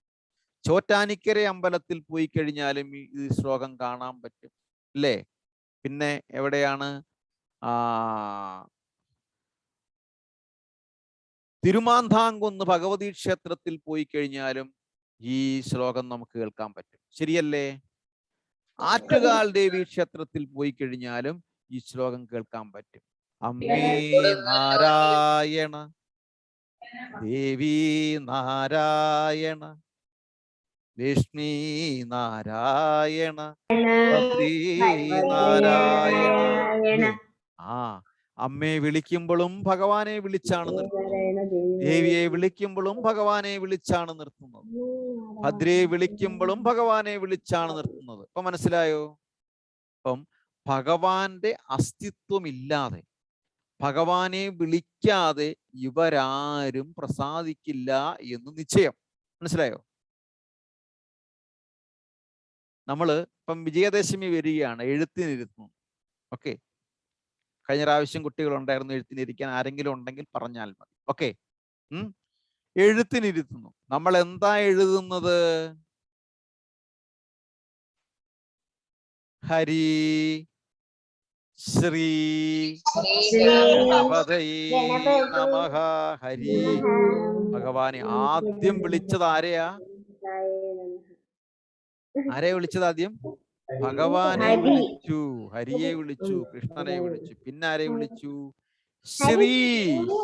ചോറ്റാനിക്കര അമ്പലത്തിൽ പോയി കഴിഞ്ഞാലും ഈ ശ്ലോകം കാണാൻ പറ്റും, അല്ലേ? പിന്നെ എവിടെയാണ്? തിരുമാന്താംകുന്ന് ഭഗവതി ക്ഷേത്രത്തിൽ പോയി കഴിഞ്ഞാലും ഈ ശ്ലോകം നമുക്ക് കേൾക്കാൻ പറ്റും. ശരിയല്ലേ? ആറ്റുകാൽ ദേവി ക്ഷേത്രത്തിൽ പോയി കഴിഞ്ഞാലും ഈ ശ്ലോകം കേൾക്കാൻ പറ്റും. അമ്മേ നാരായണ, ദേവി നാരായണ, ലക്ഷ്മി നാരായണ, ഭദ്രേ നാരായണ. ആ, അമ്മയെ വിളിക്കുമ്പോഴും ഭഗവാനെ വിളിച്ചാണ് നിർത്തുന്നത്. ദേവിയെ വിളിക്കുമ്പോഴും ഭഗവാനെ വിളിച്ചാണ് നിർത്തുന്നത്. ഭദ്രയെ വിളിക്കുമ്പോഴും ഭഗവാനെ വിളിച്ചാണ് നിർത്തുന്നത്. ഇപ്പൊ മനസ്സിലായോ? അപ്പം ഭഗവാന്റെ അസ്തിത്വമില്ലാതെ, ഭഗവാനെ വിളിക്കാതെ ഇവരാരും പ്രസാദിക്കില്ല എന്ന് നിശ്ചയം. മനസ്സിലായോ? നമ്മള് ഇപ്പം വിജയദശമി വരികയാണ്, എഴുത്തിനിരുത്തുന്നു. ഓക്കെ. കഴിഞ്ഞ പ്രാവശ്യം കുട്ടികളുണ്ടായിരുന്നു എഴുത്തിനിരിക്കാൻ, ആരെങ്കിലും ഉണ്ടെങ്കിൽ പറഞ്ഞാൽ മതി. ഓക്കെ. എഴുത്തിനിരുത്തുന്നു. നമ്മൾ എന്താ എഴുതുന്നത്? ഹരി ശ്രീ ഗണപതയേ നമഃ. ഹരി, ഭഗവാനെ ആദ്യം വിളിച്ചത് ആരെയാ? ആരെയാ വിളിച്ചത് ആദ്യം? ഭഗവാനെ വിളിച്ചു, ഹരിയെ വിളിച്ചു, കൃഷ്ണനെ വിളിച്ചു. പിന്നെ ആരെ വിളിച്ചു? ശ്രീ,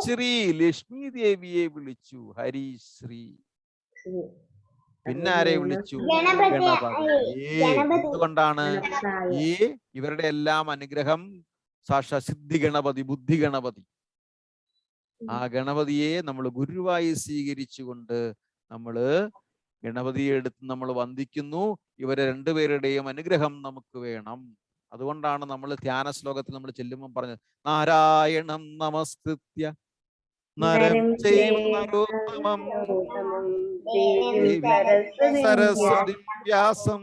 ശ്രീ ലക്ഷ്മി ദേവിയെ വിളിച്ചു, ഹരി ശ്രീ. പിന്നെ ആരെ വിളിച്ചു? ഗണപതിയെ. എന്തുകൊണ്ടാണ്? ഈ ഇവരുടെ എല്ലാം അനുഗ്രഹം സാക്ഷാ സിദ്ധി ഗണപതി, ബുദ്ധി ഗണപതി. ആ ഗണപതിയെ നമ്മൾ ഗുരുവായി സ്വീകരിച്ചുകൊണ്ട് നമ്മള് ഗണപതിയെ എടുത്ത് നമ്മൾ വന്ദിക്കുന്നു. ഇവരെ രണ്ടുപേരുടെയും അനുഗ്രഹം നമുക്ക് വേണം. അതുകൊണ്ടാണ് നമ്മൾ ധ്യാന ശ്ലോകത്തിൽ നമ്മൾ ചെല്ലുമ്പോൾ പറഞ്ഞത് നാരായണം നമസ്കൃത്യ നരം ചൈവ നരോത്തമം സരസ്വതി വ്യാസം.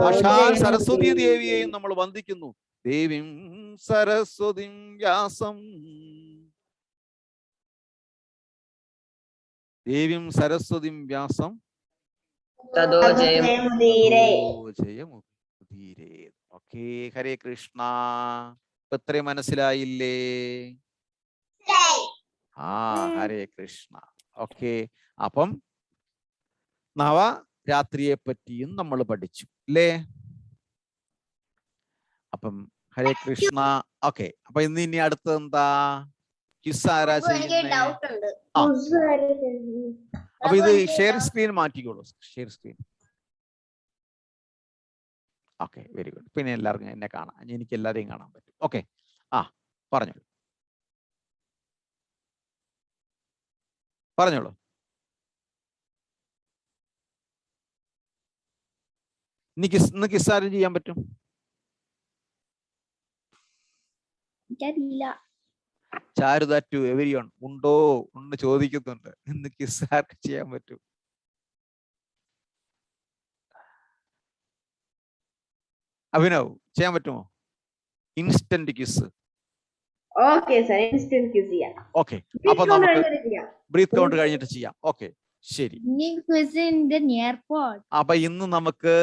സാക്ഷാൽ സരസ്വതി ദേവിയെയും നമ്മൾ വന്ദിക്കുന്നു. ദേവീം സരസ്വതി വ്യാസം, ദേവീം സരസ്വതി വ്യാസം തദോ ജയമുദീരേ. ഓക്കെ. ഹരേ കൃഷ്ണ. ഇത്രയും മനസ്സിലായില്ലേ? ആ, ഹരേ കൃഷ്ണ. ഓക്കെ. അപ്പം നവരാത്രിയെ പറ്റിയും നമ്മൾ പഠിച്ചു അല്ലേ? അപ്പം ഹരേ കൃഷ്ണ. ഓക്കെ. അപ്പൊ ഇനി അടുത്തത് എന്താ? ക്വിസ് ആരാ ചെയ്യുന്നേ? അപ്പൊ ഇത് ഷെയർ സ്ക്രീൻ മാറ്റിക്കോളൂ. Share screen. Okay, very good. പിന്നെ എല്ലാവർക്കും എന്നെ കാണാം, എനിക്ക് എല്ലാവരെയും കാണാൻ പറ്റും. ഓക്കെ. പറഞ്ഞോളൂ, പറഞ്ഞോളൂ. ഇന്ന് കിസ് ആരും ചെയ്യാൻ പറ്റും? ചാരുദ ടു എവരിവൺ ഉണ്ടോ? ഉണ്ട്, ചോദിക്കുന്നുണ്ട്. ഇന്ന് കിസ് ആർക്ക് ചെയ്യാൻ പറ്റും? അഭിനവ് ചെയ്യാൻ പറ്റുമോ? Instant kiss. Okay sir, instant kiss ചെയ്യാം. ഓക്കെ. അപ്പൊ നമുക്ക് ബ്രീത്ത് കൗണ്ട് കഴിഞ്ഞിട്ട് ചെയ്യാം. ഓക്കെ, ശരി. അപ്പൊ ഇന്ന് നമുക്ക്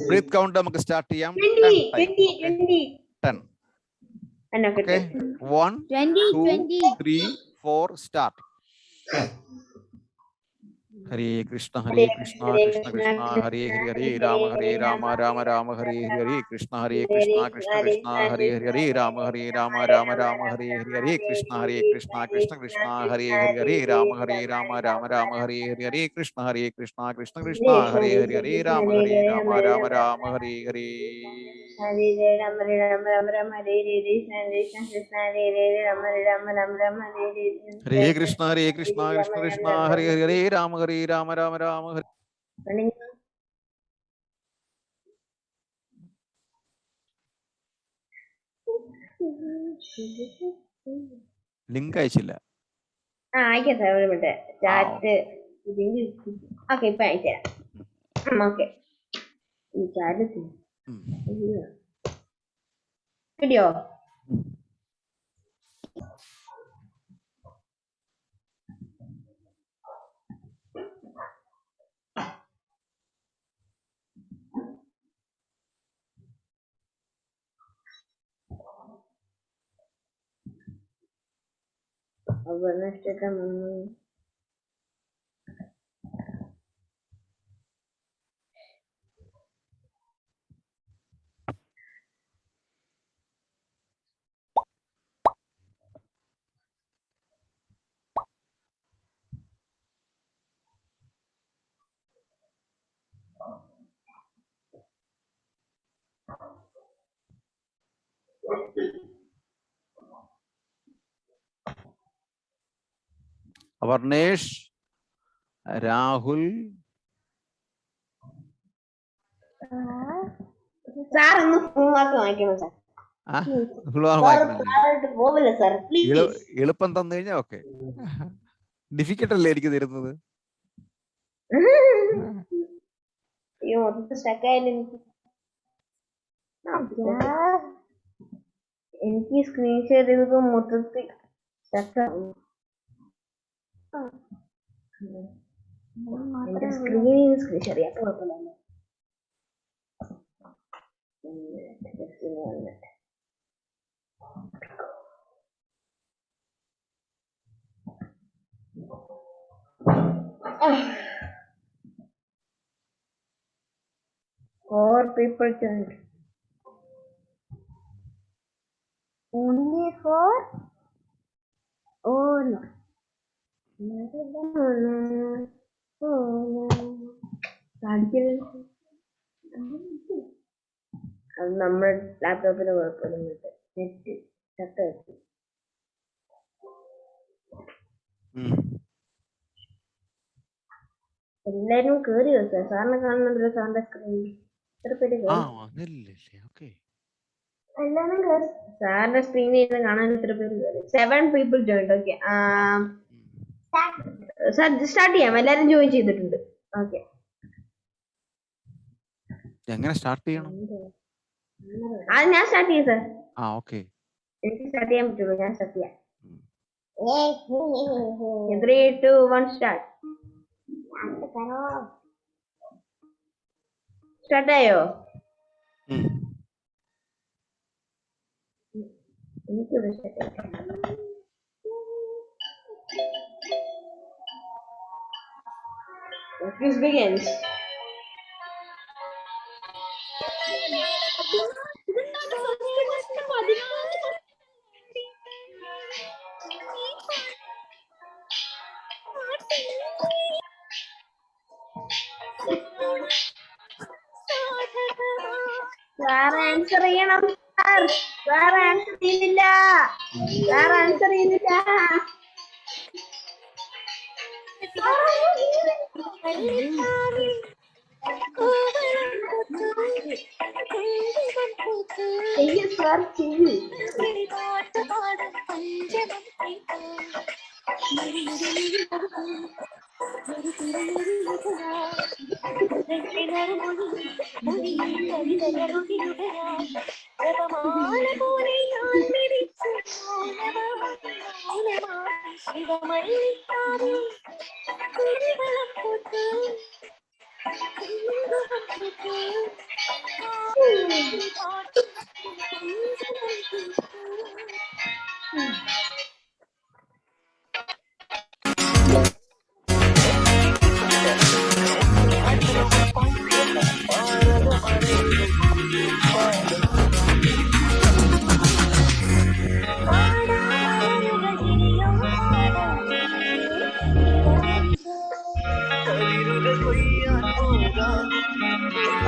ബ്രീത്ത് കൗണ്ട് നമുക്ക് സ്റ്റാർട്ട് ചെയ്യാം. 10. Okay, 1 2 3 4 start. Hare Krishna Krishna Krishna Hare Hari Hare Rama Rama Rama Hare Hari Hare Krishna Krishna Krishna Hare Hari Hare Rama Rama Rama Hare Hari Hare Krishna Krishna Krishna Hare Hari Hare Rama Rama Hare Hari Hare Krishna Krishna Krishna Hare Hari Hare Rama Rama Hare Hare. Hare Rama Rama Rama Hare Hare Krishna Krishna Hare Hare Rama Rama Hare Hare. Hare Krishna Krishna Krishna Hare Hari Hare Rama Rama Hare. Link അയച്ചില്ല. അയക്കാം സാർ, ഒരു മിനിറ്റ്. ചാറ്റ് ഓക്കെ, ഇപ്പൊ അയച്ചുതരാം. Okay, chat video Varnesh, Rahul, sir ഒന്ന് ഫുൾ മാർക്ക് വാങ്ങിക്കണം സാർ. പോവില്ല സാർ, പ്ലീസ്. എളുപ്പം തന്നു കഴിഞ്ഞാ ഓക്കെ. ഡിഫിക്കൽട്ട് അല്ലേ എനിക്ക് തരുന്നത്? അയ്യോ, മൊത്തത്തിൽ സ്റ്റക്കായാലും എനിക്ക് സ്ക്രീൻ ഷെയർ ചെയ്തപ്പോ മൊത്തത്തിൽ സ്റ്റക്കാവും. എന്റെ സ്ക്രീൻ ഷെയർ ചെയ്യാൻ കുഴപ്പമില്ല. Four people joined. Only 4? Oh no. അത് നമ്മുടെ ലാപ്ടോപ്പിന് കുഴപ്പമൊന്നുമില്ല. നെറ്റ് ചത്ത. എല്ലാരും കേറിയോ സാർ? സാറിനെ കാണുന്നുണ്ടല്ലോ സാറിന്റെ സ്ക്രീനിൽ. എത്ര പേര് എല്ലാരും കേറി? സാറിന്റെ സ്ക്രീനിൽ കാണാൻ എത്ര പേര് കേറി? 7 people joined. Okay, sir start ചെയ്യാം. എല്ലാരും ജോയിൻ ചെയ്തിട്ടുണ്ട്. ഓക്കെ, എങ്ങനെ സ്റ്റാർട്ട് ചെയ്യണം? അത് ഞാൻ സ്റ്റാർട്ട് ചെയ്യും സാർ. ഓക്കെ, എനിക്ക് സ്റ്റാർട്ട് ചെയ്യാൻ പറ്റുള്ളൂ. ഞാൻ സ്റ്റാർട്ട് ചെയ്യാം. 3 2 1 സ്റ്റാർട്ട്. സ്റ്റാർട്ടായോ? എനിക്ക് Quiz begins. സാർ ആൻസർ ചെയ്യണം. സാർ ആൻസർ ചെയ്യുന്നില്ല. സാർ ആൻസർ ചെയ്യുന്നില്ല. ചെയ്യൂ സാർ, ചെയ്യൂ.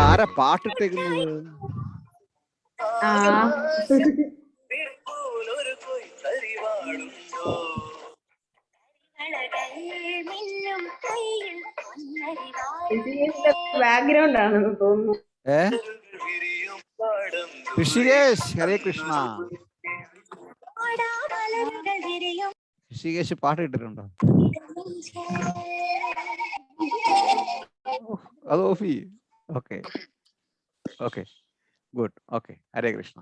ആരാ പാട്ടിട്ടേക്കുന്നത്? ബാക്ക്ഗ്രൗണ്ട് ആണെന്ന് തോന്നുന്നു. ഋഷികേശ്, ഹരേ കൃഷ്ണ. ഋഷികേശ് പാട്ട് ഇട്ടിട്ടുണ്ടോ? അത് ഓഫ് ചെയ്യ്. Okay okay good. ഓക്കെ, ഹരേ കൃഷ്ണ.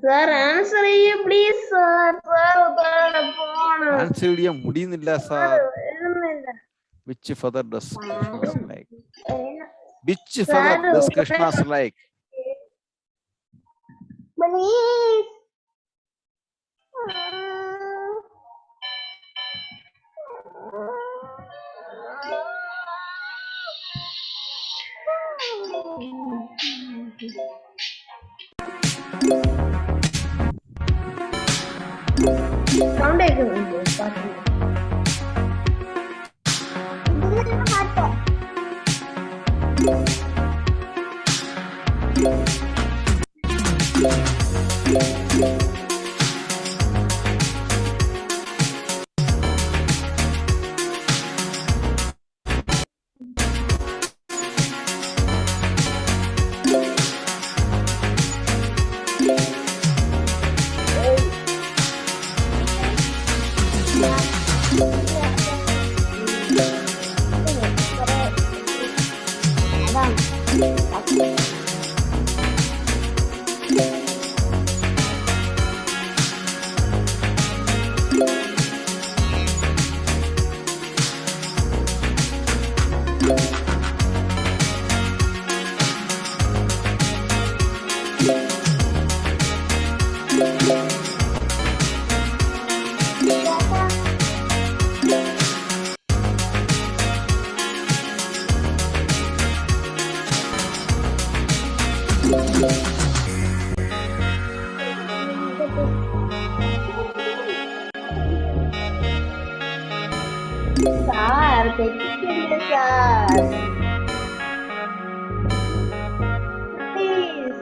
സാർ ആൻസർ ചെയ്യൂ പ്ലീസ് സാർ. ആൻസർ ചെയ്യാൻ മുടിയുന്നില്ല sir. Which feather does Krishna's like? Which feather does Krishna's like? Please. Sound കേൾക്കുന്നുണ്ടോ പാട്ടിന്? സാർ തെറ്റിക്കില്ല സാർ. പ്ലീസ്.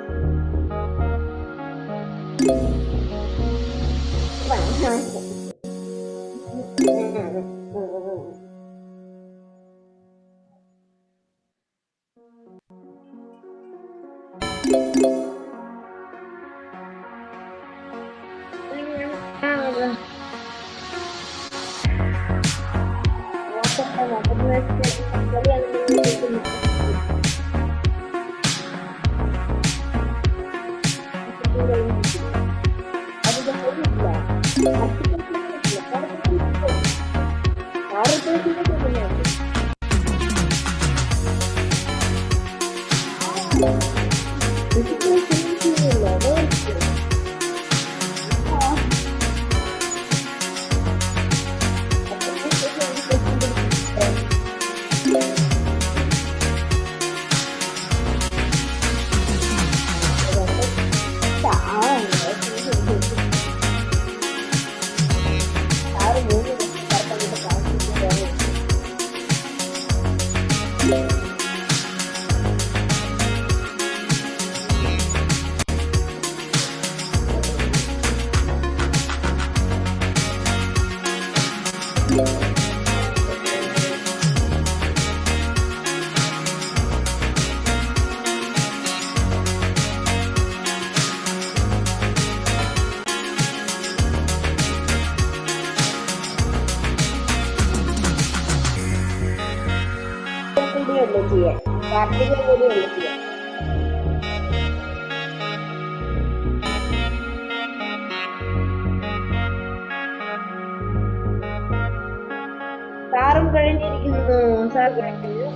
കഴിഞ്ഞിരിക്കുന്നു. സാർ കഴിഞ്ഞു.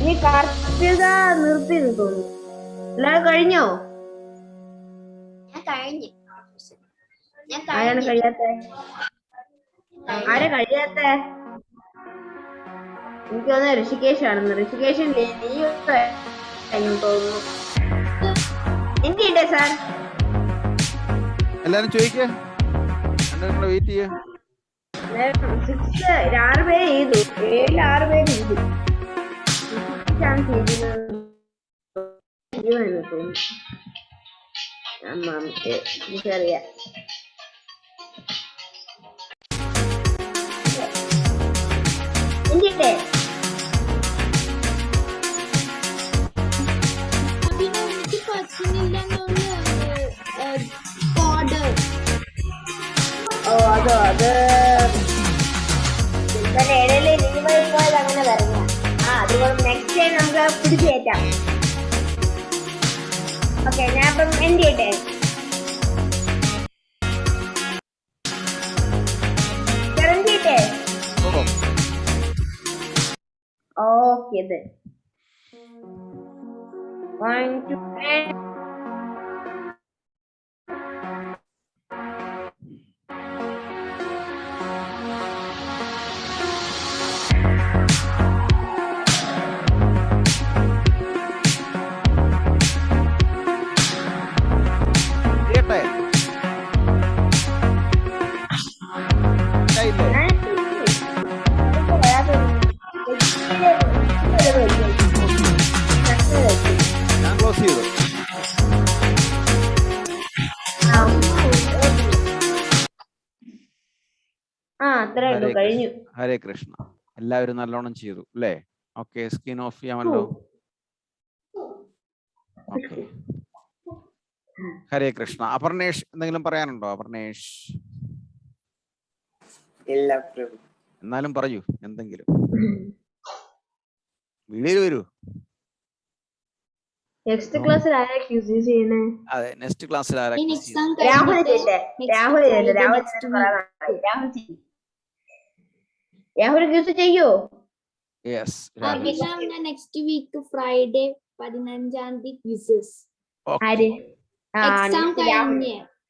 ഇനി കാർത്തിക നിർത്തി തോന്നുന്നു. എല്ലാരും കഴിഞ്ഞോ? ഞാൻ കഴിഞ്ഞു. ആരാണ് കഴിയാത്ത? ആരാ കഴിയാത്ത? എനിക്ക് തോന്നുന്നു ഋഷികേഷ് ആണെന്ന്. ഋഷികേഷ് നീ കഴിഞ്ഞു തോന്നുന്നു. എന്തിണ്ടേ സാർ? എല്ലാരും ചോദിക്കേ, വെയിറ്റ് ചെയ്യ. 6 പേര് ചെയ്തു. 6 പേര് ചെയ്തു. എനിക്കറിയാം. എന്തിട്ടേ? എനിക്ക് പറ്റുന്നില്ലെന്നുള്ള ഓർഡർ. ഓ അത് ഇടയില് ലീവായി പോയത് അങ്ങനെ പറഞ്ഞ. അതുകൊണ്ട് നെക്സ്റ്റ് ടൈം നമുക്ക് പിടിച്ചു കയറ്റാം. ഓക്കെ, ഞാൻ അപ്പം എന്ത് ചെയ്യട്ടെ? ചെയ്യട്ടെ? ഓക്കെ, ഇത് 1 2 ഞാൻ ക്ലോസ് ചെയ്തു. അത്രേ ഉള്ളൂ, കഴിഞ്ഞു. ഹരേ കൃഷ്ണ. എല്ലാവരും നല്ലോണം ചെയ്തു അല്ലേ? ഓക്കെ, സ്ക്രീൻ ഓഫ് ചെയ്യാമല്ലോ. ഓക്കെ, ഹരേ കൃഷ്ണ. അപർണേഷ് എന്തെങ്കിലും പറയാനുണ്ടോ? അപർണേഷ് എന്നാലും പറയൂ എന്തെങ്കിലും. വീഡിയോയിൽ വരൂ. നെക്സ്റ്റ് ക്ലാസ്സിൽ ആരാ ക്യൂസ് ചെയ്യണേ? അതെ, നെക്സ്റ്റ് ക്ലാസ്സിൽ ആരാ? രാഹുൽ ക്യൂസ് ചെയ്യോ? യെസ്, നെക്സ്റ്റ് വീക്ക് ഫ്രൈഡേ 15-ാം തീയതി ക്വിസസ്.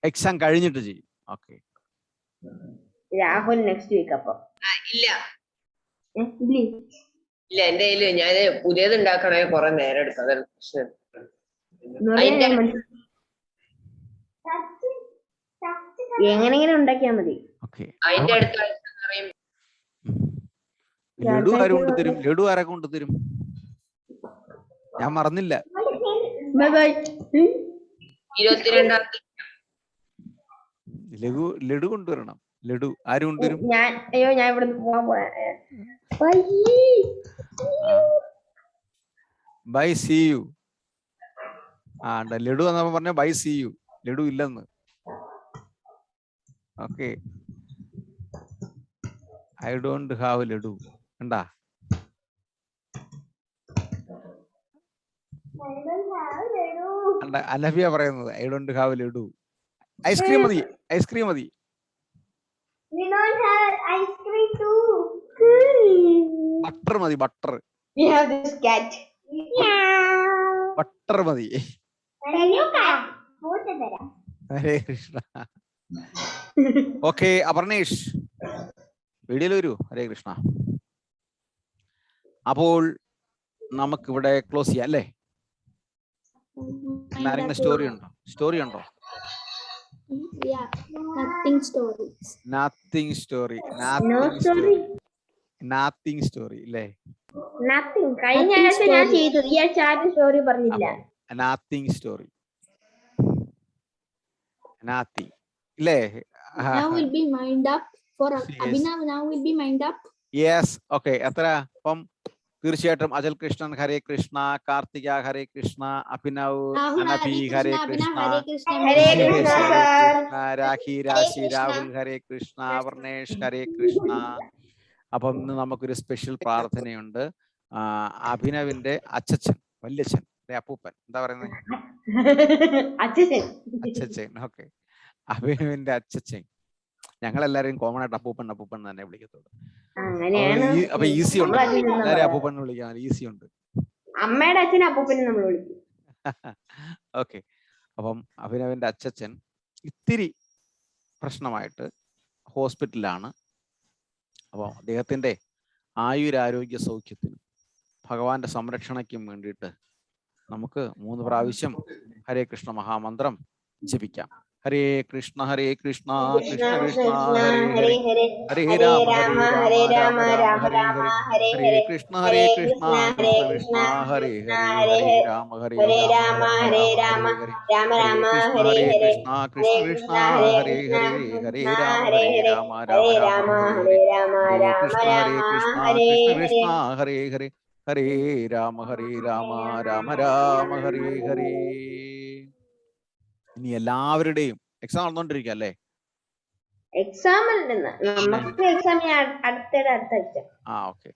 എക്സാം കഴിഞ്ഞിട്ട് ചെയ്യും. Okay, Rahul next week. അപ്പൊ ഇല്ല എന്റെ കയ്യില് ഞാന് പുതിയത് ഉണ്ടാക്കണേ കുറെ നേരം എടുക്കും. അതാണ് പ്രശ്നം. എങ്ങനെ ഉണ്ടാക്കിയാ മതി. അതിന്റെ അടുത്ത ലഡു ആര് കൊണ്ടുതരും? ലഡു ആരെ കൊണ്ടുതരും? ഞാൻ മറന്നില്ല. 22-ാം തീയതി ലഡു കൊണ്ടുവരണം. ലഡു ആര് കൊണ്ടുവരും? ഞാൻ ഇവിടെ പോവാൻ ബൈ സി യു. ലഡു എന്നപ്പോ പറഞ്ഞ ബൈ സി യു. ലഡു ഇല്ലെന്ന്. Okay, I don't have laddu. കണ്ടാ? അനഫിയ പറയുന്നത് I don't have laddu. Ice cream മതി, ഐസ്ക്രീം മതി. We don't have ice cream too. Butter മതി, butter. We have this cat. Butter മതി. ഹരേ കൃഷ്ണ. ഓക്കെ, അപർണേഷ് വീഡിയോയിൽ വരൂ. ഹരേ കൃഷ്ണ. അപ്പോൾ നമുക്കിവിടെ ക്ലോസ് ചെയ്യാം അല്ലേ? ആരെങ്കിലും സ്റ്റോറി ഉണ്ടോ? സ്റ്റോറി ഉണ്ടോ? Nothing stories. Nothing story. Nothing story അല്ലേ? Nothing. കഴിഞ്ഞ ആഴ്ച ഞാൻ ചെയ്തു, ഈ ആഴ്ച ആരും സ്റ്റോറി പറഞ്ഞില്ല. Nothing story. Nothing. ഇല്ലേ? Now will be mind up for Abhinav. Now will be mind up. Yes. Okay. എത്ര? അപ്പം തീർച്ചയായിട്ടും അജൽ കൃഷ്ണൻ ഹരേ കൃഷ്ണ, കാർത്തിക ഹരേ കൃഷ്ണ, അഭിനവ് അനഭി ഹരേ കൃഷ്ണ, രാഖി രാശി രാഹുൽ ഹരേ കൃഷ്ണ, അപർണേഷ് ഹരേ കൃഷ്ണ. അപ്പം ഇന്ന് നമുക്കൊരു സ്പെഷ്യൽ പ്രാർത്ഥനയുണ്ട്. അഭിനവിന്റെ അച്ഛൻ, വല്യച്ഛൻ, അപ്പൂപ്പൻ, എന്താ പറയുന്നത്? അച്ഛൻ. ഓക്കെ, അഭിനവിന്റെ അച്ഛൻ ഞങ്ങളെല്ലാരും കോമൺ ആയിട്ട് അപ്പൂപ്പൻ അപ്പൂപ്പൻ തന്നെ വിളിക്കത്തുള്ളൂ. അങ്ങനെയാണ്. അപ്പൊ ഈസി ഉണ്ട്, നമ്മളതിൽ നിന്നാ എല്ലാരും പറയാ. അപ്പൂപ്പൻ വിളിക്കാൻ ഈസി ഉണ്ട്. അമ്മയുടെ അച്ഛനും അപ്പൂപ്പനും നമ്മൾ വിളിക്കും. ഓക്കെ. അപ്പം അഭിനവിന്റെ അച്ഛൻ ഇത്തിരി പ്രശ്നമായിട്ട് ഹോസ്പിറ്റലിലാണ്. അപ്പോൾ അദ്ദേഹത്തിന്റെ ആയുരാരോഗ്യ സൗഖ്യത്തിനും ഭഗവാന്റെ സംരക്ഷണയ്ക്കും വേണ്ടിയിട്ട് നമുക്ക് 3 പ്രാവശ്യം ഹരേ കൃഷ്ണ മഹാമന്ത്രം ജപിക്കാം. ഹരേ കൃഷ്ണ കൃഷ്ണ കൃഷ്ണ ഹരേ ഹരേ, ഹരേ രാമ രാമ രാമ ഹരേ ഹരേ, ഹരേ കൃഷ്ണ കൃഷ്ണ കൃഷ്ണ ഹരേ ഹരേ, ഹരേ രാമ രാമ രാമ രാമ ഹരേ കൃഷ്ണ കൃഷ്ണ ഹരേ ഹരേ, ഹരേ രാമ രാമ രാമ ഹരേ ഹരേ, കൃഷ്ണ കൃഷ്ണ ഹരേ ഹരേ, ഹരേ രാമ രാമ രാമ ഹരേ ഹരേ. ഇനി എല്ലാവരുടെയും എക്സാം നടന്നുകൊണ്ടിരിക്കുക അല്ലേ? എക്സാം നമുക്ക് എക്സാം അടുത്ത എക്സാം. ഓക്കെ.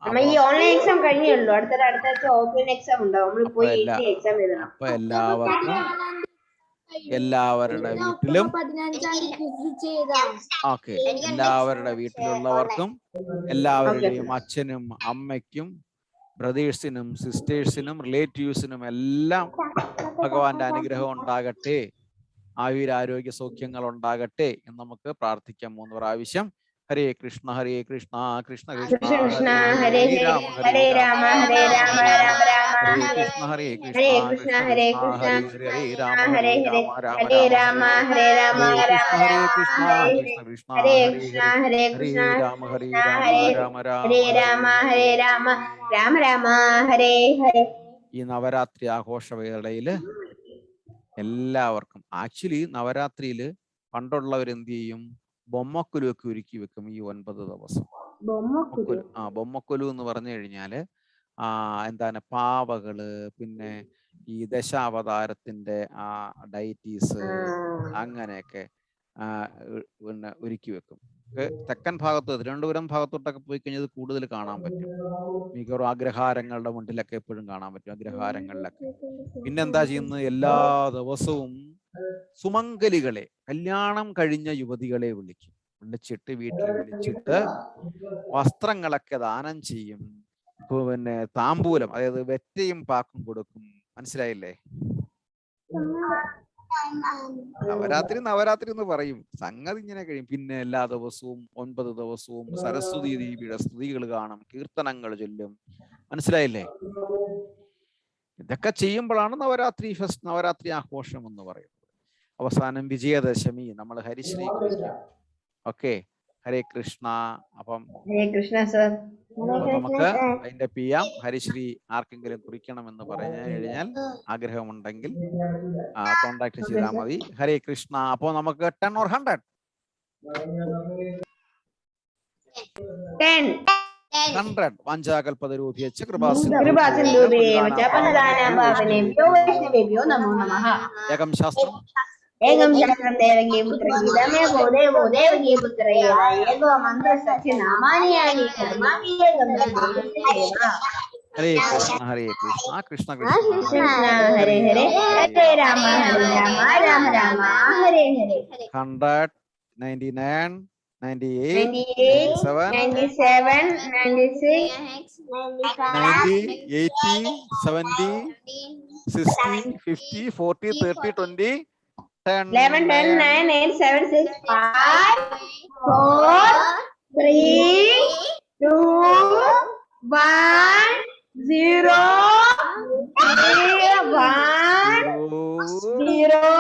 നമ്മ ഈ ഓൺലൈൻ എക്സാം കഴിഞ്ഞുള്ളൂ. അടുത്ത ഓഫ്ലൈൻ എക്സാം ഉണ്ടാവും. നമ്മൾ പോയി എക്സാം എഴുതണം. അപ്പൊ എല്ലാവരുടെ വീട്ടിലും ഓക്കെ, എല്ലാവരുടെ വീട്ടിലുള്ളവർക്കും എല്ലാവരുടെയും അച്ഛനും അമ്മയ്ക്കും ബ്രദേഴ്സിനും സിസ്റ്റേഴ്സിനും റിലേറ്റീവ്സിനും എല്ലാം ഭഗവാന്റെ അനുഗ്രഹം ഉണ്ടാകട്ടെ, ആയുരാരോഗ്യ സൗഖ്യങ്ങൾ ഉണ്ടാകട്ടെ എന്ന് നമുക്ക് പ്രാർത്ഥിക്കാം 3 പ്രാവശ്യം. ഹരേ കൃഷ്ണ കൃഷ്ണ കൃഷ്ണ ഹരേ രാമ ഹരേ രാമ രാമ രാമ ഹരേ കൃഷ്ണ ഹരേ കൃഷ്ണ ഹരേ രാമ ഹരേ രാമ ഹരേ രാമ ഹരേ രാമ ഹരേ കൃഷ്ണ കൃഷ്ണ ഹരേ കൃഷ്ണ ഹരേ കൃഷ്ണ രാമ ഹരേ രാമ ഹരേ രാമ രാമ രാമ ഹരേ ഹരേ. ഈ നവരാത്രി ആഘോഷവേളയില് എല്ലാവർക്കും ആക്ച്വലി നവരാത്രിയില് പണ്ടുള്ളവർ എന്ത് ചെയ്യും, ബൊമ്മക്കൊലുവൊക്കെ ഒരുക്കി വെക്കും ഈ 9 ദിവസം. ബൊമ്മക്കൊലു എന്ന് പറഞ്ഞു കഴിഞ്ഞാല് എന്താണ് പാവകള്, പിന്നെ ഈ ദശാവതാരത്തിന്റെ ഡൈറ്റീസ് അങ്ങനെയൊക്കെ പിന്നെ ഒരുക്കി വെക്കും. തെക്കൻ ഭാഗത്ത് തിരുവനന്തപുരം ഭാഗത്തോട്ടൊക്കെ പോയി കഴിഞ്ഞാൽ കൂടുതൽ കാണാൻ പറ്റും. മിക്കവാറും അഗ്രഹാരങ്ങളുടെ മുന്നിലൊക്കെ എപ്പോഴും കാണാൻ പറ്റും, അഗ്രഹാരങ്ങളിലൊക്കെ. പിന്നെന്താ ചെയ്യുന്നത്, എല്ലാ ദിവസവും സുമംഗലികളെ, കല്യാണം കഴിഞ്ഞ യുവതികളെ വിളിച്ചിട്ട് വീട്ടിൽ വിളിച്ചിട്ട് വസ്ത്രങ്ങളൊക്കെ ദാനം ചെയ്യും. പിന്നെ താമ്പൂലം, അതായത് വെറ്റയും പാക്കും കൊടുക്കും. മനസ്സിലായില്ലേ? നവരാത്രി എന്ന് പറയും, സംഗതി ഇങ്ങനെ കഴിയും. പിന്നെ എല്ലാ ദിവസവും 9 ദിവസവും സരസ്വതി ദേവിയുടെ സ്തുതികൾ കാണും, കീർത്തനങ്ങൾ ചൊല്ലും. മനസ്സിലായില്ലേ? ഇതൊക്കെ ചെയ്യുമ്പോഴാണ് നവരാത്രി ആഘോഷം എന്ന് പറയുന്നത്. അവസാനം വിജയദശമി നമ്മൾ ഹരിശ്രീ കുറിക്കും. ഓക്കെ, ഹരേ കൃഷ്ണ. അപ്പം ഹരേ കൃഷ്ണ സർ. നമുക്ക് അതിന്റെ PM ഹരിശ്രീ ആർക്കെങ്കിലും കുറിക്കണമെന്ന് പറഞ്ഞു കഴിഞ്ഞാൽ ആഗ്രഹമുണ്ടെങ്കിൽ കോണ്ടാക്ട് ചെയ്താൽ മതി. ഹരേ കൃഷ്ണ. അപ്പോ നമുക്ക് 10 or 100? 100. വാഞ്ചാകൽപതരൂപേച്ഛ ഏകം ശാസ്ത്രം ഏകം ശാസ്ത്രം ദേവകീ പുത്രഗീതമേകോ ദേവോ ദേവകീ പുത്ര ഏകോ മന്ത്ര സഖ്യ നാമാനിയാനി കർമാണി ഏകം ഹരേ കൃഷ്ണ കൃഷ്ണ കൃഷ്ണ ഹരേ ഹരേ ഹരേ രാമ രാമ രാമ ഹരേ ഹരേ. 100, 99, 98, 97, 96, 90, 80, 70, 60, 50, 40, 30, 20, 10, 11, 10, 9, 8, 7, 6, 5, 4, 3, 2, 1, 0, 1, 0.